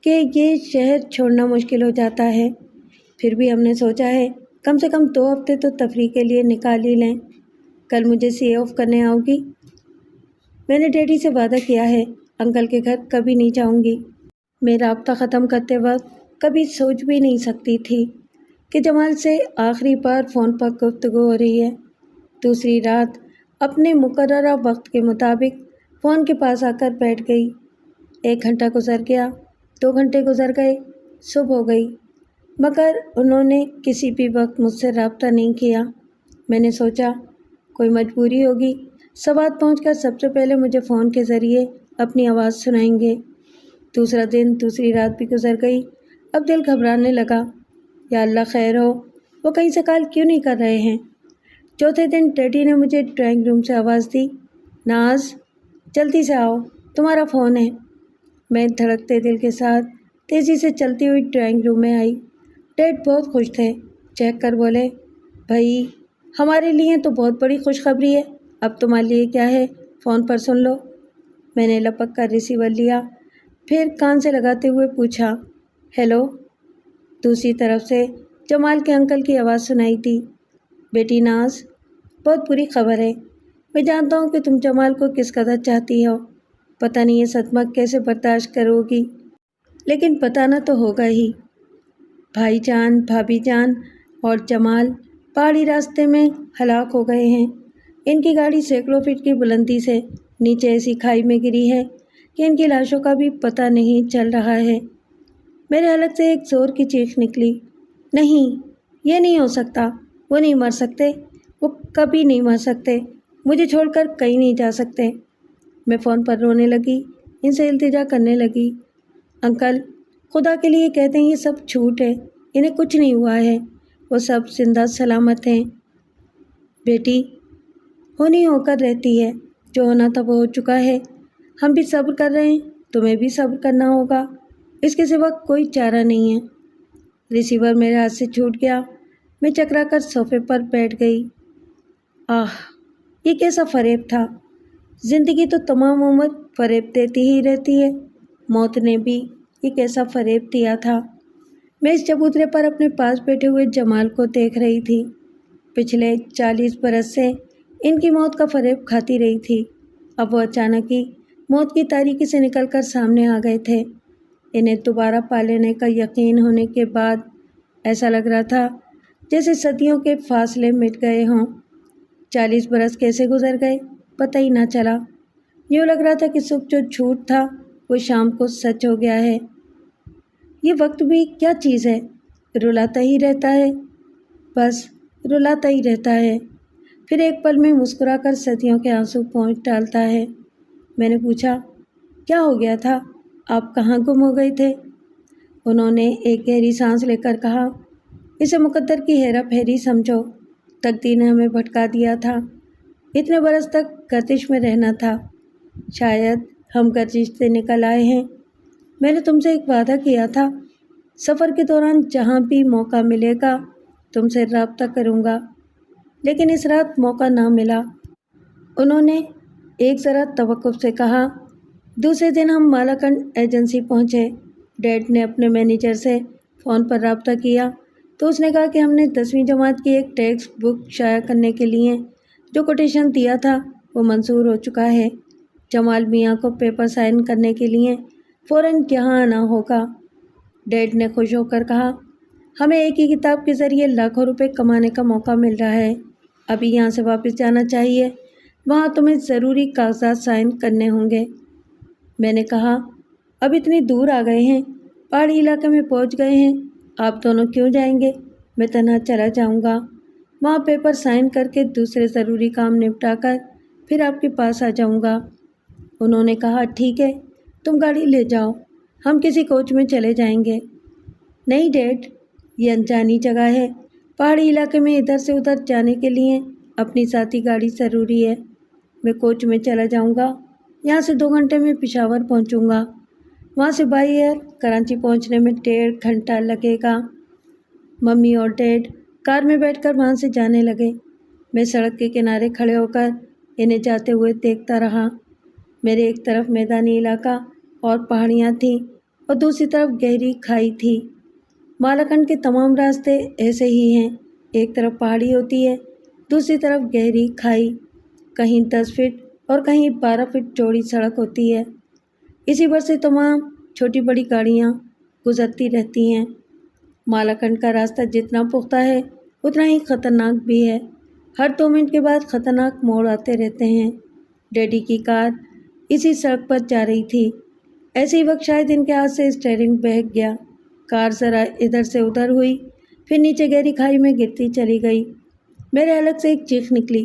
کہ یہ شہر چھوڑنا مشکل ہو جاتا ہے، پھر بھی ہم نے سوچا ہے کم سے کم 2 ہفتے تو تفریح کے لیے نکال ہی لیں۔ کل مجھے سی آف کرنے آؤ گی؟ میں نے ڈیڈی سے وعدہ کیا ہے انکل کے گھر کبھی نہیں جاؤں گی۔ میں رابطہ ختم کرتے وقت کبھی سوچ بھی نہیں سکتی تھی کہ جمال سے آخری بار فون پر گفتگو ہو رہی ہے۔ دوسری رات اپنے مقررہ وقت کے مطابق فون کے پاس آ کر بیٹھ گئی۔ 1 گھنٹہ گزر گیا، 2 گھنٹے گزر گئے، صبح ہو گئی، مگر انہوں نے کسی بھی وقت مجھ سے رابطہ نہیں کیا۔ میں نے سوچا کوئی مجبوری ہوگی سوات پہنچ کر سب سے پہلے مجھے فون کے ذریعے اپنی آواز سنائیں گے۔ دوسرا دن، دوسری رات بھی گزر گئی۔ اب دل گھبرانے لگا۔ یا اللہ خیر ہو، وہ کہیں سے کال کیوں نہیں کر رہے ہیں؟ چوتھے دن ڈیڈی نے مجھے ڈرائنگ روم سے آواز دی، ناز جلدی سے آؤ، تمہارا فون ہے۔ میں دھڑکتے دل کے ساتھ تیزی سے چلتی ہوئی ڈرائنگ روم میں آئی۔ ڈیڈ بہت خوش تھے، چہک کر بولے، بھائی ہمارے لیے تو بہت بڑی خوشخبری ہے، اب تمہارے لیے کیا ہے، فون پر سن لو۔ میں نے لپک کر ریسیور لیا، پھر کان سے لگاتے ہوئے پوچھا، ہیلو۔ دوسری طرف سے جمال کے انکل کی آواز سنائی دی، بیٹی ناز، بہت بری خبر ہے۔ میں جانتا ہوں کہ تم جمال کو کس قدر چاہتی ہو، پتہ نہیں یہ صدمہ کیسے برداشت کرو گی، لیکن بتانا تو ہوگا ہی۔ بھائی جان، بھابھی جان اور جمال پہاڑی راستے میں ہلاک ہو گئے ہیں۔ ان کی گاڑی سینکڑوں فٹ کی بلندی سے نیچے ایسی کھائی میں گری ہے کہ ان کی لاشوں کا بھی پتہ نہیں چل رہا ہے۔ میرے حلق سے ایک زور کی چیخ نکلی، نہیں، یہ نہیں ہو سکتا، وہ نہیں مر سکتے، وہ کبھی نہیں مر سکتے، مجھے چھوڑ کر کہیں نہیں جا سکتے۔ میں فون پر رونے لگی، ان سے التجا کرنے لگی، انکل خدا کے لیے کہتے ہیں یہ سب جھوٹ ہے، انہیں کچھ نہیں ہوا ہے، وہ سب زندہ سلامت ہیں۔ بیٹی ہونی ہو کر رہتی ہے، جو ہونا تھا وہ ہو چکا ہے، ہم بھی صبر کر رہے ہیں، تمہیں بھی صبر کرنا ہوگا، اس کے سوا کوئی چارہ نہیں ہے۔ ریسیور میرے ہاتھ سے چھوٹ گیا، میں چکرا کر صوفے پر بیٹھ گئی۔ یہ کیسا فریب تھا؟ زندگی تو تمام عمر فریب دیتی ہی رہتی ہے، موت نے بھی یہ کیسا فریب دیا تھا۔ میں اس چبوترے پر اپنے پاس بیٹھے ہوئے جمال کو دیکھ رہی تھی، پچھلے 40 برس سے ان کی موت کا فریب کھاتی رہی تھی، اب وہ اچانک ہی موت کی تاریکی سے نکل کر سامنے آ گئے تھے۔ انہیں دوبارہ پا لینے کا یقین ہونے کے بعد ایسا لگ رہا تھا جیسے صدیوں کے فاصلے مٹ گئے ہوں۔ 40 برس کیسے گزر گئے پتہ ہی نہ چلا، یوں لگ رہا تھا کہ صبح جو جھوٹ تھا وہ شام کو سچ ہو گیا ہے۔ یہ وقت بھی کیا چیز ہے، رلاتا ہی رہتا ہے، بس رلاتا ہی رہتا ہے، پھر ایک پل میں مسکرا کر صدیوں کے آنسو پونچھ ڈالتا ہے۔ میں نے پوچھا، کیا ہو گیا تھا، آپ کہاں گم ہو گئے تھے؟ انہوں نے ایک گہری سانس لے کر کہا، اسے مقدر کی ہیرا پھیری سمجھو، تقدیر نے ہمیں بھٹکا دیا تھا، اتنے برس تک گردش میں رہنا تھا، شاید ہم گردش سے نکل آئے ہیں۔ میں نے تم سے ایک وعدہ کیا تھا، سفر کے دوران جہاں بھی موقع ملے گا تم سے رابطہ کروں گا، لیکن اس رات موقع نہ ملا۔ انہوں نے ایک ذرا توقف سے کہا، دوسرے دن ہم مالاکنڈ ایجنسی پہنچے۔ ڈیڈ نے اپنے مینیجر سے فون پر رابطہ کیا تو اس نے کہا کہ ہم نے 10ویں جماعت کی ایک ٹیکسٹ بک شائع کرنے کے لیے جو کوٹیشن دیا تھا وہ منظور ہو چکا ہے۔ جمال میاں کو پیپر سائن کرنے کے لیے فوراً یہاں آنا ہوگا۔ ڈیڈ نے خوش ہو کر کہا، ہمیں ایک ہی کتاب کے ذریعے لاکھوں روپے کمانے کا موقع مل رہا ہے، ابھی یہاں سے واپس جانا چاہیے، وہاں تمہیں ضروری کاغذات سائن کرنے ہوں گے۔ میں نے کہا، اب اتنی دور آ گئے ہیں، پہاڑی علاقے میں پہنچ گئے ہیں، آپ دونوں کیوں جائیں گے، میں تنہا چلا جاؤں گا، وہاں پیپر سائن کر کے دوسرے ضروری کام نپٹا کر پھر آپ کے پاس آ جاؤں گا۔ انہوں نے کہا، ٹھیک ہے، تم گاڑی لے جاؤ، ہم کسی کوچ میں چلے جائیں گے۔ نہیں ڈیڈ، یہ انجانی جگہ ہے، پہاڑی علاقے میں ادھر سے ادھر جانے کے لیے اپنی ذاتی گاڑی ضروری ہے، میں کوچ میں چلا جاؤں گا، یہاں سے 2 گھنٹے میں پشاور پہنچوں گا، وہاں سے بائی ایئر کراچی پہنچنے میں 1.5 گھنٹہ لگے گا۔ ممی اور ڈیڈ کار میں بیٹھ کر وہاں سے جانے لگے۔ میں سڑک کے کنارے کھڑے ہو کر انہیں جاتے ہوئے دیکھتا رہا۔ میرے ایک طرف میدانی علاقہ اور پہاڑیاں تھیں اور دوسری طرف گہری کھائی تھی۔ مالاکنڈ کے تمام راستے ایسے ہی ہیں، ایک طرف پہاڑی ہوتی ہے، دوسری طرف گہری کھائی، کہیں 10 فٹ اور کہیں 12 فٹ چوڑی سڑک ہوتی ہے، اسی پر سے تمام چھوٹی بڑی گاڑیاں گزرتی رہتی ہیں۔ مالاکنڈ کا راستہ جتنا پختہ ہے اتنا ہی خطرناک بھی ہے، ہر 2 منٹ کے بعد خطرناک موڑ آتے رہتے ہیں۔ ڈیڈی کی کار اسی سڑک پر جا رہی تھی، ایسے ہی وقت شاید ان کے ہاتھ سے اسٹیئرنگ بہک گیا، کار ذرا ادھر سے ادھر ہوئی، پھر نیچے گہری کھائی میں گرتی چلی گئی۔ میرے حلق سے ایک چیخ نکلی،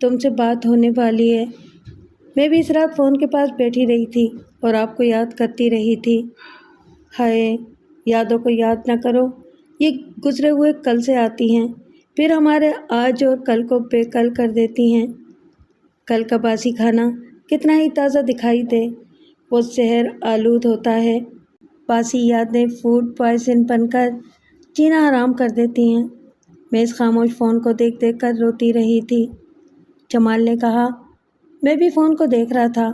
تم سے بات ہونے والی ہے۔ میں بھی اس رات فون کے پاس بیٹھی رہی تھی اور آپ کو یاد کرتی رہی تھی۔ ہائے، یادوں کو یاد نہ کرو، یہ گزرے ہوئے کل سے آتی ہیں، پھر ہمارے آج اور کل کو بے کل کر دیتی ہیں۔ کل کا باسی کھانا کتنا ہی تازہ دکھائی دے، وہ زہر آلود ہوتا ہے۔ باسی یادیں فوڈ پوائزن بن کر جینا حرام کر دیتی ہیں۔ میں اس خاموش فون کو دیکھ دیکھ کر روتی رہی تھی۔ جمال نے کہا، میں بھی فون کو دیکھ رہا تھا،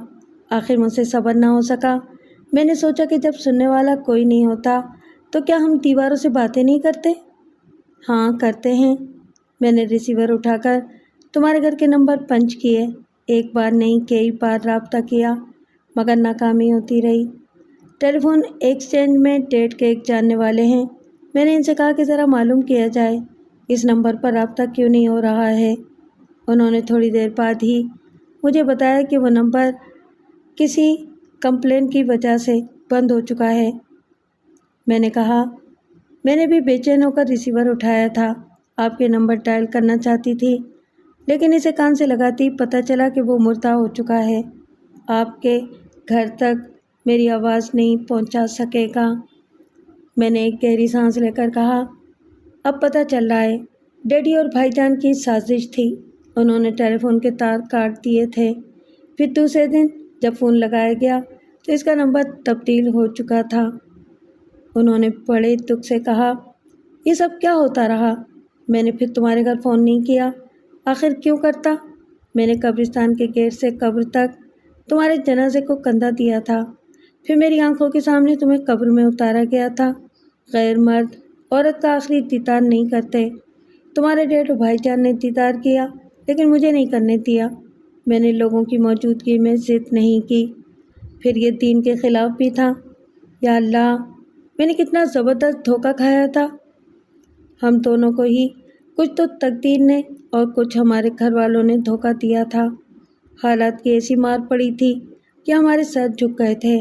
آخر مجھ سے صبر نہ ہو سکا۔ میں نے سوچا کہ جب سننے والا کوئی نہیں ہوتا تو کیا ہم دیواروں سے باتیں نہیں کرتے؟ ہاں کرتے ہیں۔ میں نے ریسیور اٹھا کر تمہارے گھر کے نمبر پنچ کیے، ایک بار نہیں کئی بار رابطہ کیا مگر ناکامی ہوتی رہی۔ ٹیلی فون ایکسچینج میں ڈیٹ کے ایک جاننے والے ہیں، میں نے ان سے کہا کہ ذرا معلوم کیا جائے اس نمبر پر رابطہ کیوں نہیں ہو رہا ہے۔ انہوں نے تھوڑی دیر بعد ہی مجھے بتایا کہ وہ نمبر کسی کمپلین کی وجہ سے بند ہو چکا ہے۔ میں نے کہا، میں نے بھی بے چین ہو کر ریسیور اٹھایا تھا، آپ کے نمبر ڈائل کرنا چاہتی تھی، لیکن اسے کان سے لگاتی پتہ چلا کہ وہ مردہ ہو چکا ہے۔ آپ کے گھر تک میری آواز نہیں پہنچا سکے گا۔ میں نے ایک گہری سانس لے کر کہا، اب پتہ چل رہا ہے، ڈیڈی اور بھائی جان کی سازش تھی، انہوں نے ٹیلی فون کے تار کاٹ دیے تھے۔ پھر دوسرے دن جب فون لگایا گیا تو اس کا نمبر تبدیل ہو چکا تھا۔ انہوں نے بڑے دکھ سے کہا، یہ سب کیا ہوتا رہا؟ میں نے پھر تمہارے گھر فون نہیں کیا، آخر کیوں کرتا؟ میں نے قبرستان کے گیٹ سے قبر تک تمہارے جنازے کو کندھا دیا تھا، پھر میری آنکھوں کے سامنے تمہیں قبر میں اتارا گیا تھا۔ غیر مرد عورت کا آخری دیدار نہیں کرتے۔ تمہارے ڈیڈ و بھائی جان نے دیدار کیا لیکن مجھے نہیں کرنے دیا۔ میں نے لوگوں کی موجودگی میں ضد نہیں کی، پھر یہ دین کے خلاف بھی تھا۔ یا اللہ، میں نے کتنا زبردست دھوکہ کھایا تھا۔ ہم دونوں کو ہی، کچھ تو تقدیر نے اور کچھ ہمارے گھر والوں نے دھوکہ دیا تھا۔ حالات کی ایسی مار پڑی تھی کہ ہمارے سر جھک گئے تھے۔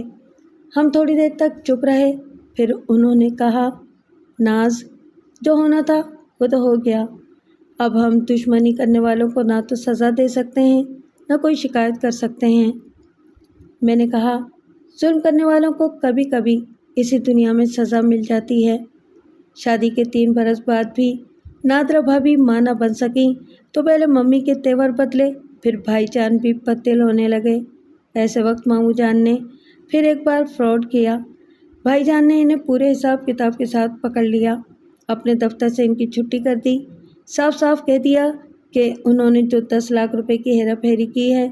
ہم تھوڑی دیر تک چپ رہے، پھر انہوں نے کہا، ناز، جو ہونا تھا وہ تو ہو گیا، اب ہم دشمنی کرنے والوں کو نہ تو سزا دے سکتے ہیں نہ کوئی شکایت کر سکتے ہیں۔ میں نے کہا، ظلم کرنے والوں کو کبھی کبھی اسی دنیا میں سزا مل جاتی ہے۔ شادی کے 3 برس بعد بھی نادرہ بھابھی ماں نہ بن سکیں تو پہلے ممی کے تیور بدلے، پھر بھائی جان بھی بدل ہونے لگے۔ ایسے وقت ماموں جان نے پھر ایک بار فراڈ کیا۔ بھائی جان نے انہیں پورے حساب کتاب کے ساتھ پکڑ لیا، اپنے دفتر سے ان کی چھٹی کر دی، صاف صاف کہہ دیا کہ انہوں نے جو 10 لاکھ روپے کی ہیرا پھیری کی ہے،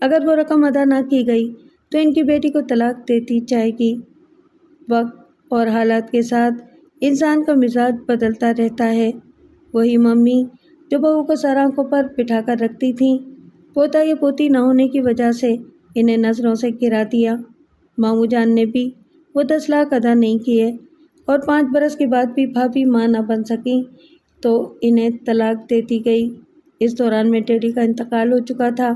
اگر وہ رقم ادا نہ کی گئی تو ان کی بیٹی کو طلاق دے دی جائے گی۔ وقت اور حالات کے ساتھ انسان کا مزاج بدلتا رہتا ہے۔ وہی ممی جو بہو کو سر آنکھوں پر بٹھا کر رکھتی تھیں، پوتا یا پوتی نہ ہونے کی وجہ سے انہیں نظروں سے گرا دیا۔ ماموں جان نے بھی وہ 10 لاکھ ادا نہیں کیے اور 5 برس کے بعد بھی بھابھی ماں نہ بن سکیں تو انہیں طلاق دے دی گئی۔ اس دوران میں ڈیڈی کا انتقال ہو چکا تھا۔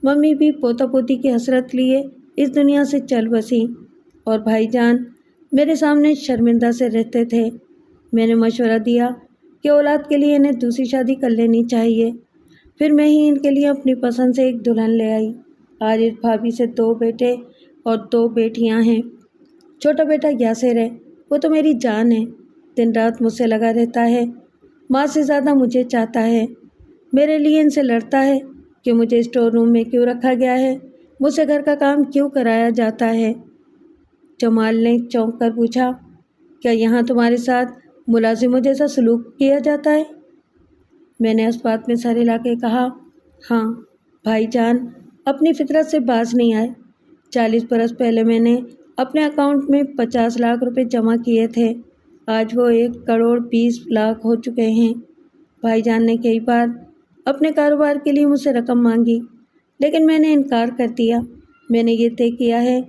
ممی بھی پوتا پوتی کی حسرت لیے اس دنیا سے چل بسیں اور بھائی جان میرے سامنے شرمندہ سے رہتے تھے۔ میں نے مشورہ دیا کہ اولاد کے لیے انہیں دوسری شادی کر لینی چاہیے، پھر میں ہی ان کے لیے اپنی پسند سے ایک دلہن لے آئی۔ آج اس بھابھی سے 2 بیٹے اور 2 بیٹیاں ہیں۔ چھوٹا بیٹا یاسر ہے، وہ تو میری جان ہے، دن رات مجھ سے لگا رہتا ہے، ماں سے زیادہ مجھے چاہتا ہے، میرے لیے ان سے لڑتا ہے کہ مجھے اسٹور روم میں کیوں رکھا گیا ہے، مجھ سے گھر کا کام کیوں کرایا جاتا ہے۔ جمال نے چونک کر پوچھا، کیا یہاں تمہارے ساتھ ملازموں جیسا سلوک کیا جاتا ہے؟ میں نے اس بات میں سر ہلا کے کہا، ہاں بھائی جان اپنی فطرت سے باز نہیں آئے۔ 40 برس پہلے میں نے اپنے اکاؤنٹ میں 50 لاکھ روپے جمع کیے تھے، آج وہ 1 کروڑ 20 لاکھ ہو چکے ہیں۔ بھائی جان نے کئی بار اپنے کاروبار کے لیے مجھ سے رقم مانگی لیکن میں نے انکار کر دیا۔ میں نے یہ طے کیا ہے،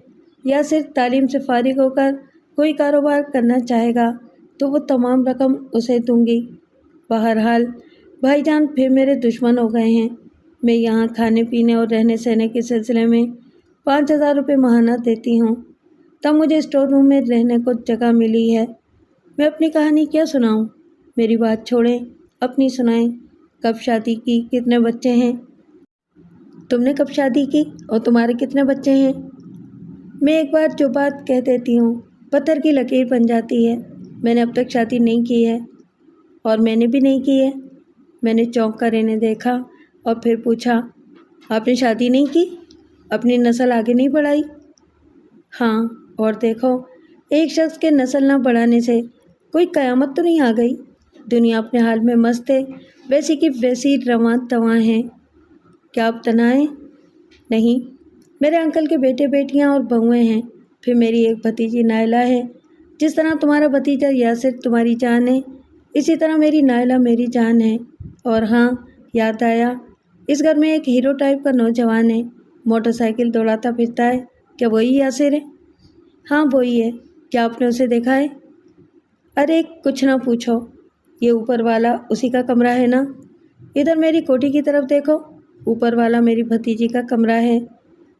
یا صرف تعلیم سے فارغ ہو کر کوئی کاروبار کرنا چاہے گا تو وہ تمام رقم اسے دوں گی۔ بہرحال بھائی جان پھر میرے دشمن ہو گئے ہیں۔ میں یہاں کھانے پینے اور رہنے سہنے کے سلسلے میں 5000 روپے ماہانہ دیتی ہوں، تب مجھے اسٹور روم میں رہنے کو جگہ ملی ہے۔ میں اپنی کہانی کیا سناؤں؟ میری بات چھوڑیں، اپنی سنائیں۔ کب شادی کی، کتنے بچے ہیں؟ تم نے کب شادی کی اور تمہارے کتنے بچے ہیں؟ میں ایک بار جو بات کہہ دیتی ہوں پتھر کی لکیر بن جاتی ہے۔ میں نے اب تک شادی نہیں کی ہے۔ اور میں نے بھی نہیں کی ہے۔ میں نے چونک کر انہیں دیکھا اور پھر پوچھا، آپ نے شادی نہیں کی؟ اپنی نسل آگے نہیں بڑھائی؟ ہاں، اور دیکھو، ایک شخص کے نسل نہ بڑھانے سے کوئی قیامت تو نہیں آ گئی۔ دنیا اپنے حال میں مست ہے، ویسی کی ویسی رواں تواں ہیں۔ کیا آپ تنہا ہیں؟ نہیں، میرے انکل کے بیٹے بیٹیاں اور بہویں ہیں۔ پھر میری ایک بھتیجی نائلہ ہے۔ جس طرح تمہارا بھتیجا یاسر تمہاری جان ہے، اسی طرح میری نائلہ میری جان ہے۔ اور ہاں، یاد آیا، اس گھر میں ایک ہیرو ٹائپ کا نوجوان ہے، موٹر سائیکل دوڑاتا پھرتا ہے۔ کیا وہی یاسر ہے؟ ہاں وہی ہے۔ کیا آپ نے اسے دیکھا ہے؟ ارے کچھ نہ پوچھو، یہ اوپر والا اسی کا کمرہ ہے نا؟ ادھر میری کوٹھی کی طرف دیکھو، اوپر والا میری بھتیجی کا کمرہ ہے۔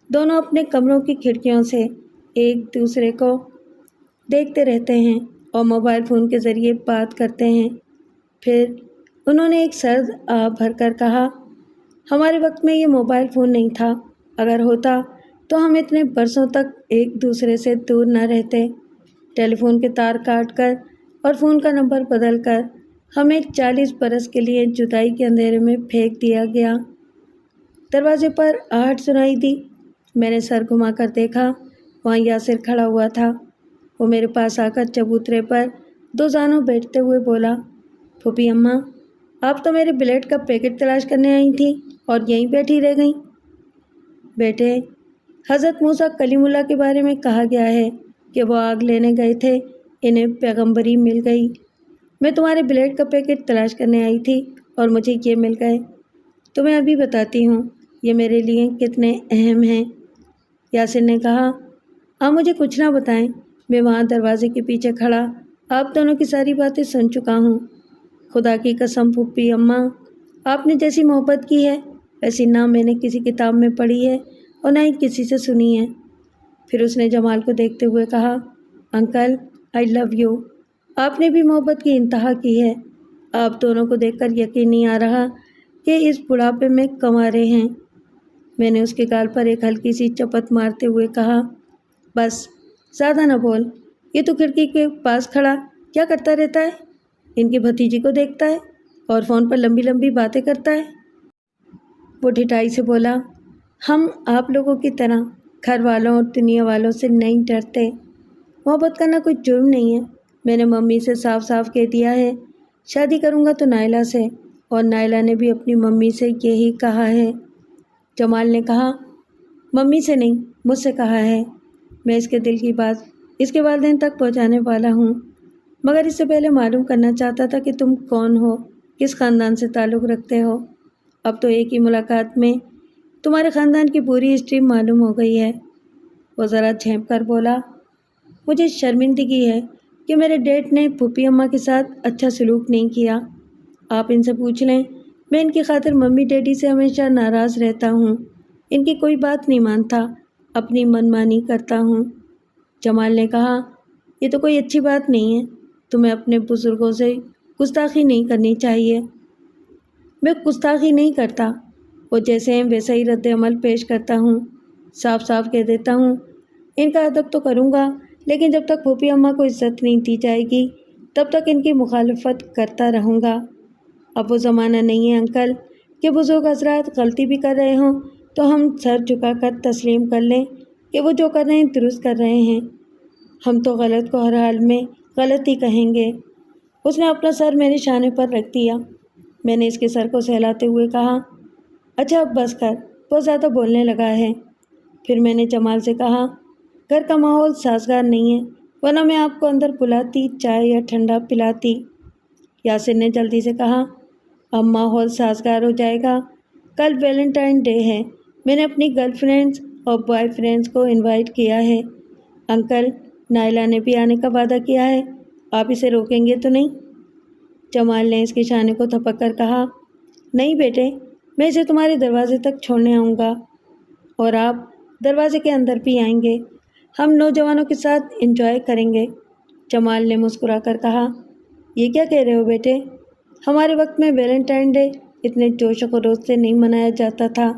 دونوں اپنے کمروں کی کھڑکیوں سے ایک دوسرے کو دیکھتے رہتے ہیں اور موبائل فون کے ذریعے بات کرتے ہیں۔ پھر انہوں نے ایک سرد آہ بھر کر کہا، ہمارے وقت میں یہ موبائل فون نہیں تھا۔ اگر ہوتا تو ہم اتنے برسوں تک ایک دوسرے سے دور نہ رہتے۔ ٹیلی فون کے تار کاٹ کر اور فون کا نمبر بدل کر ہمیں 40 برس کے لیے جدائی کے اندھیرے میں پھینک دیا گیا۔ دروازے پر آہٹ سنائی دی۔ میں نے سر گھما کر دیکھا، وہاں یاسر کھڑا ہوا تھا۔ وہ میرے پاس آ کر چبوترے پر دو زانوں بیٹھتے ہوئے بولا، پھوپھی اماں، آپ تو میرے بلیٹ کا پیکٹ تلاش کرنے آئی تھیں اور یہیں بیٹھی رہ گئیں۔ بیٹے، حضرت موسیٰ کلیم اللہ کے بارے میں کہا گیا ہے کہ وہ آگ لینے گئے تھے، انہیں پیغمبری مل گئی۔ میں تمہارے بلیٹ کا پیکٹ تلاش کرنے آئی تھی اور مجھے یہ مل گئے۔ تمہیں ابھی بتاتی ہوں یہ میرے لیے کتنے اہم ہیں۔ یاسر نے کہا، آپ مجھے کچھ نہ بتائیں، میں وہاں دروازے کے پیچھے کھڑا آپ دونوں کی ساری باتیں سن چکا ہوں۔ خدا کی قسم پھوپھی اماں، آپ نے جیسی محبت کی ہے ویسی نہ میں نے کسی کتاب میں پڑھی ہے اور نہ ہی کسی سے سنی ہے۔ پھر اس نے جمال کو دیکھتے ہوئے کہا، انکل آئی لو یو۔ آپ نے بھی محبت کی انتہا کی ہے۔ آپ دونوں کو دیکھ کر یقین نہیں آ رہا کہ اس بڑھاپے میں کنوارے ہیں۔ میں نے اس کے گال پر ایک ہلکی سی چپت مارتے ہوئے کہا، بس زیادہ نہ بول، یہ تو کھڑکی کے پاس کھڑا کیا کرتا رہتا ہے؟ ان کی بھتیجی کو دیکھتا ہے اور فون پر لمبی لمبی باتیں کرتا ہے۔ وہ ڈھٹائی سے بولا، ہم آپ لوگوں کی طرح گھر والوں اور دنیا والوں سے نہیں ڈرتے۔ محبت کرنا کوئی جرم نہیں ہے۔ میں نے ممی سے صاف صاف کہہ دیا ہے، شادی کروں گا تو نائلہ سے، اور نائلہ نے بھی اپنی ممی سے یہی کہا ہے۔ جمال نے کہا، ممی سے نہیں، مجھ سے کہا ہے۔ میں اس کے دل کی بات اس کے والدین تک پہنچانے والا ہوں، مگر اس سے پہلے معلوم کرنا چاہتا تھا کہ تم کون ہو، کس خاندان سے تعلق رکھتے ہو۔ اب تو ایک ہی ملاقات میں تمہارے خاندان کی پوری ہسٹری معلوم ہو گئی ہے۔ وہ ذرا جھینپ کر بولا، مجھے شرمندگی ہے کہ میرے ڈیڈ نے پھوپھی اماں کے ساتھ اچھا سلوک نہیں کیا۔ آپ ان سے پوچھ لیں، میں ان کی خاطر ممی ڈیڈی سے ہمیشہ ناراض رہتا ہوں، ان کی کوئی بات نہیں مانتا، اپنی من مانی کرتا ہوں۔ جمال نے کہا، یہ تو کوئی اچھی بات نہیں ہے، تمہیں اپنے بزرگوں سے گستاخی نہیں کرنی چاہیے۔ میں گستاخی نہیں کرتا، وہ جیسے ہیں ویسا ہی رد عمل پیش کرتا ہوں۔ صاف صاف کہہ دیتا ہوں، ان کا ادب تو کروں گا، لیکن جب تک پھوپھی اماں کو عزت نہیں دی جائے گی تب تک ان کی مخالفت کرتا رہوں گا۔ اب وہ زمانہ نہیں ہے انکل کہ بزرگ حضرات غلطی بھی کر رہے ہوں تو ہم سر جھکا کر تسلیم کر لیں کہ وہ جو کر رہے ہیں درست کر رہے ہیں۔ ہم تو غلط کو ہر حال میں غلط ہی کہیں گے۔ اس نے اپنا سر میرے شانے پر رکھ دیا۔ میں نے اس کے سر کو سہلاتے ہوئے کہا، اچھا اب بس کر، بہت زیادہ بولنے لگا ہے۔ پھر میں نے جمال سے کہا، گھر کا ماحول سازگار نہیں ہے، ورنہ میں آپ کو اندر بلاتی، چائے یا ٹھنڈا پلاتی۔ یاسر نے جلدی سے کہا، اب ماحول سازگار ہو جائے گا، کل ویلنٹائن ڈے ہے، میں نے اپنی گرل فرینڈز اور بوائے فرینڈز کو انوائٹ کیا ہے۔ انکل نائلہ نے بھی آنے کا وعدہ کیا ہے، آپ اسے روکیں گے تو نہیں؟ جمال نے اس کے شانے کو تھپک کر کہا، نہیں بیٹے، میں اسے تمہارے دروازے تک چھوڑنے آؤں گا اور آپ دروازے کے اندر بھی آئیں گے، ہم نوجوانوں کے ساتھ انجوائے کریں گے۔ جمال نے مسکرا کر کہا، یہ کیا کہہ رہے ہو بیٹے؟ ہمارے وقت میں ویلنٹائن ڈے اتنے جوش و خروش سے نہیں منایا جاتا تھا۔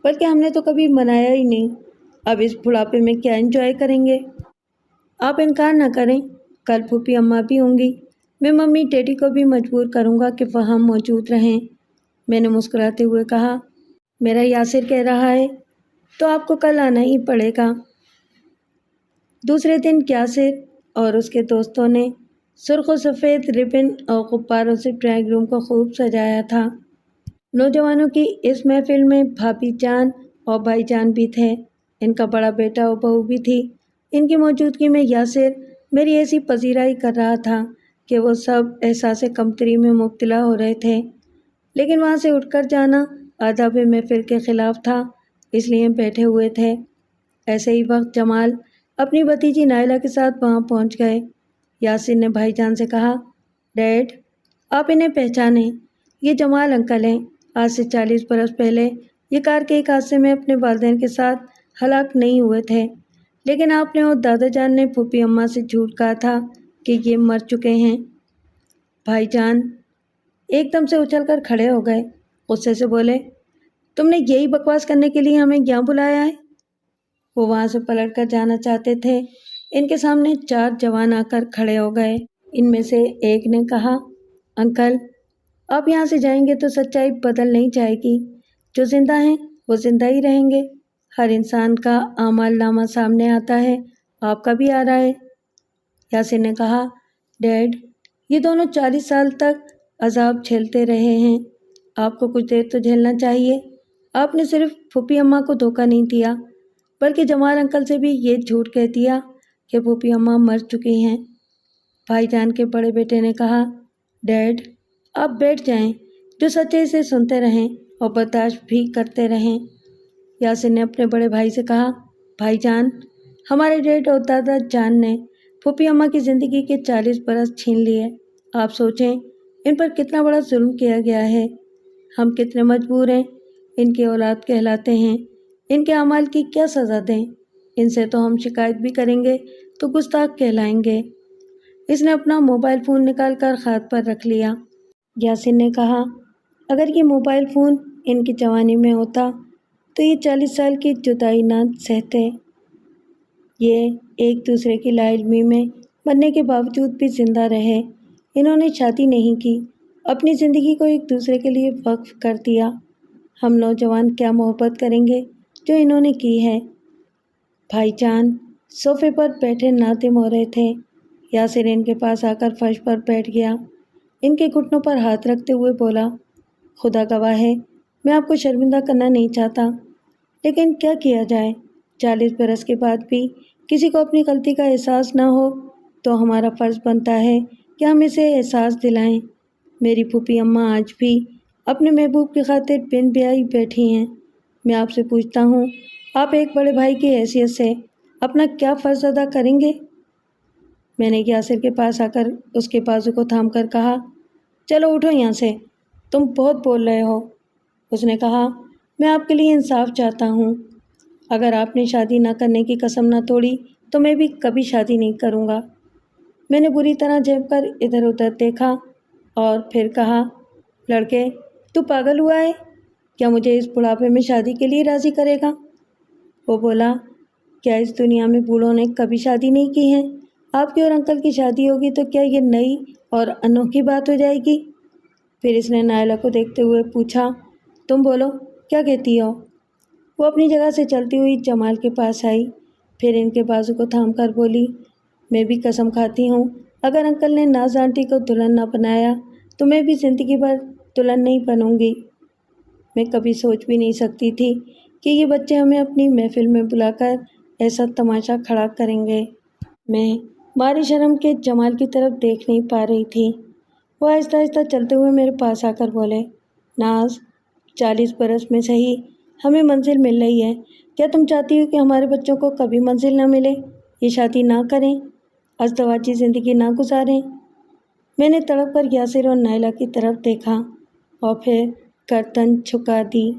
بلکہ ہم نے تو کبھی منایا ہی نہیں۔ اب اس بڑھاپے میں کیا انجوائے کریں گے؟ آپ انکار نہ کریں، کل پھوپھی اماں بھی ہوں گی، میں ممی ڈیڈی کو بھی مجبور کروں گا کہ وہاں موجود رہیں۔ میں نے مسکراتے ہوئے کہا، میرا یاسر کہہ رہا ہے تو آپ کو کل آنا ہی پڑے گا۔ دوسرے دن یاسر اور اس کے دوستوں نے سرخ و سفید ربن اور غباروں سے ڈرائنگ روم کو خوب سجایا تھا۔ نوجوانوں کی اس محفل میں بھابھی جان اور بھائی جان بھی تھے، ان کا بڑا بیٹا اور بہو بھی تھی۔ ان کی موجودگی میں یاسر میری ایسی پذیرائی کر رہا تھا کہ وہ سب احساس کمتری میں مبتلا ہو رہے تھے، لیکن وہاں سے اٹھ کر جانا آداب محفل کے خلاف تھا، اس لیے بیٹھے ہوئے تھے۔ ایسے ہی وقت جمال اپنی بھتیجی نائلہ کے ساتھ وہاں پہنچ گئے۔ یاسر نے بھائی جان سے کہا، ڈیڈ آپ انہیں پہچانیں، یہ جمال انکل ہیں۔ آج سے 40 برس پہلے یہ کار کے ایک حادثے میں اپنے والدین کے ساتھ ہلاک نہیں ہوئے تھے، لیکن آپ نے اور دادا جان نے پھوپھی اماں سے جھوٹ کہا تھا کہ یہ مر چکے ہیں۔ بھائی جان ایک دم سے اچھل کر کھڑے ہو گئے، غصے سے بولے، تم نے یہی بکواس کرنے کے لیے ہمیں یہاں بلایا ہے؟ وہ وہاں سے پلٹ کر جانا چاہتے تھے، ان کے سامنے 4 جوان آ کر کھڑے ہو گئے۔ ان میں سے ایک نے کہا، انکل آپ یہاں سے جائیں گے تو سچائی بدل نہیں جائے گی، جو زندہ ہیں وہ زندہ ہی رہیں گے۔ ہر انسان کا اعمال نامہ سامنے آتا ہے، آپ کا بھی آ رہا ہے۔ یاسر نے کہا، ڈیڈ یہ دونوں 40 سال تک عذاب جھیلتے رہے ہیں، آپ کو کچھ دیر تو جھیلنا چاہیے۔ آپ نے صرف پھوپھی اماں کو دھوکہ نہیں دیا، بلکہ جمال انکل سے بھی یہ جھوٹ کہہ دیا کہ پھوپھی اماں مر چکی ہیں۔ بھائی جان کے بڑے بیٹے نے کہا، ڈیڈ آپ بیٹھ جائیں، جو سچے سے سنتے رہیں اور برداشت بھی کرتے رہیں۔ یاسر نے اپنے بڑے بھائی سے کہا، بھائی جان ہمارے ڈیڈ اور دادا جان نے پھوپھی اماں کی زندگی کے 40 برس چھین لیے، آپ سوچیں ان پر کتنا بڑا ظلم کیا گیا ہے، ہم کتنے مجبور ہیں، ان کی اولاد کہلاتے ہیں، ان کے اعمال کی کیا سزا دیں؟ ان سے تو ہم شکایت بھی کریں گے تو گستاخ کہلائیں گے۔ اس نے اپنا موبائل فون نکال کر ہاتھ پر رکھ لیا۔ یاسر نے کہا، اگر یہ موبائل فون ان کی جوانی میں ہوتا تو یہ 40 سال کی جدائی نہ سہتے۔ یہ ایک دوسرے کی لا علمی میں مرنے کے باوجود بھی زندہ رہے۔ انہوں نے شادی نہیں کی، اپنی زندگی کو ایک دوسرے کے لیے وقف کر دیا۔ ہم نوجوان کیا محبت کریں گے جو انہوں نے کی ہے؟ بھائی جان صوفے پر بیٹھے نادم ہو رہے تھے۔ یاسر ان کے پاس آ کر فرش پر بیٹھ گیا، ان کے گھٹنوں پر ہاتھ رکھتے ہوئے بولا، خدا گواہ ہے میں آپ کو شرمندہ کرنا نہیں چاہتا، لیکن کیا کیا جائے، 40 برس کے بعد بھی کسی کو اپنی غلطی کا احساس نہ ہو تو ہمارا فرض بنتا ہے کہ ہم اسے احساس دلائیں۔ میری پھوپھی اماں آج بھی اپنے محبوب کی خاطر بن بیاہی بیٹھی ہیں۔ میں آپ سے پوچھتا ہوں، آپ ایک بڑے بھائی کی حیثیت سے اپنا کیا فرض ادا کریں گے؟ میں نے یاسر کے پاس آ کر اس کے بازو کو تھام کر کہا، چلو اٹھو یہاں سے، تم بہت بول رہے ہو۔ اس نے کہا، میں آپ کے لیے انصاف چاہتا ہوں، اگر آپ نے شادی نہ کرنے کی قسم نہ توڑی تو میں بھی کبھی شادی نہیں کروں گا۔ میں نے بری طرح جھانک کر ادھر ادھر دیکھا اور پھر کہا، لڑکے تو پاگل ہوا ہے، کیا مجھے اس بڑھاپے میں شادی کے لیے راضی کرے گا؟ وہ بولا، کیا اس دنیا میں بوڑھوں نے کبھی شادی نہیں کی ہے؟ آپ کی اور انکل کی شادی ہوگی تو کیا یہ نئی اور انوکھی بات ہو جائے گی؟ پھر اس نے نائلہ کو دیکھتے ہوئے پوچھا، تم بولو کیا کہتی ہو؟ وہ اپنی جگہ سے چلتی ہوئی جمال کے پاس آئی، پھر ان کے بازو کو تھام کر بولی، میں بھی قسم کھاتی ہوں اگر انکل نے ناز آنٹی کو دلہن نہ بنایا تو میں بھی زندگی بھر دلہن نہیں بنوں گی۔ میں کبھی سوچ بھی نہیں سکتی تھی کہ یہ بچے ہمیں اپنی محفل میں بلا کر ایسا تماشا کھڑا کریں گے۔ میں ماری شرم کے جمال کی طرف دیکھ نہیں پا رہی تھی۔ وہ آہستہ آہستہ چلتے ہوئے میرے پاس آ کر بولے، ناز 40 برس میں صحیح ہمیں منزل مل رہی ہے، کیا تم چاہتی ہو کہ ہمارے بچوں کو کبھی منزل نہ ملے، یہ شادی نہ کریں، ازدواجی زندگی نہ گزاریں؟ میں نے تڑپ کر یاسر اور نائلہ کی طرف دیکھا اور پھر گردن جھکا دی۔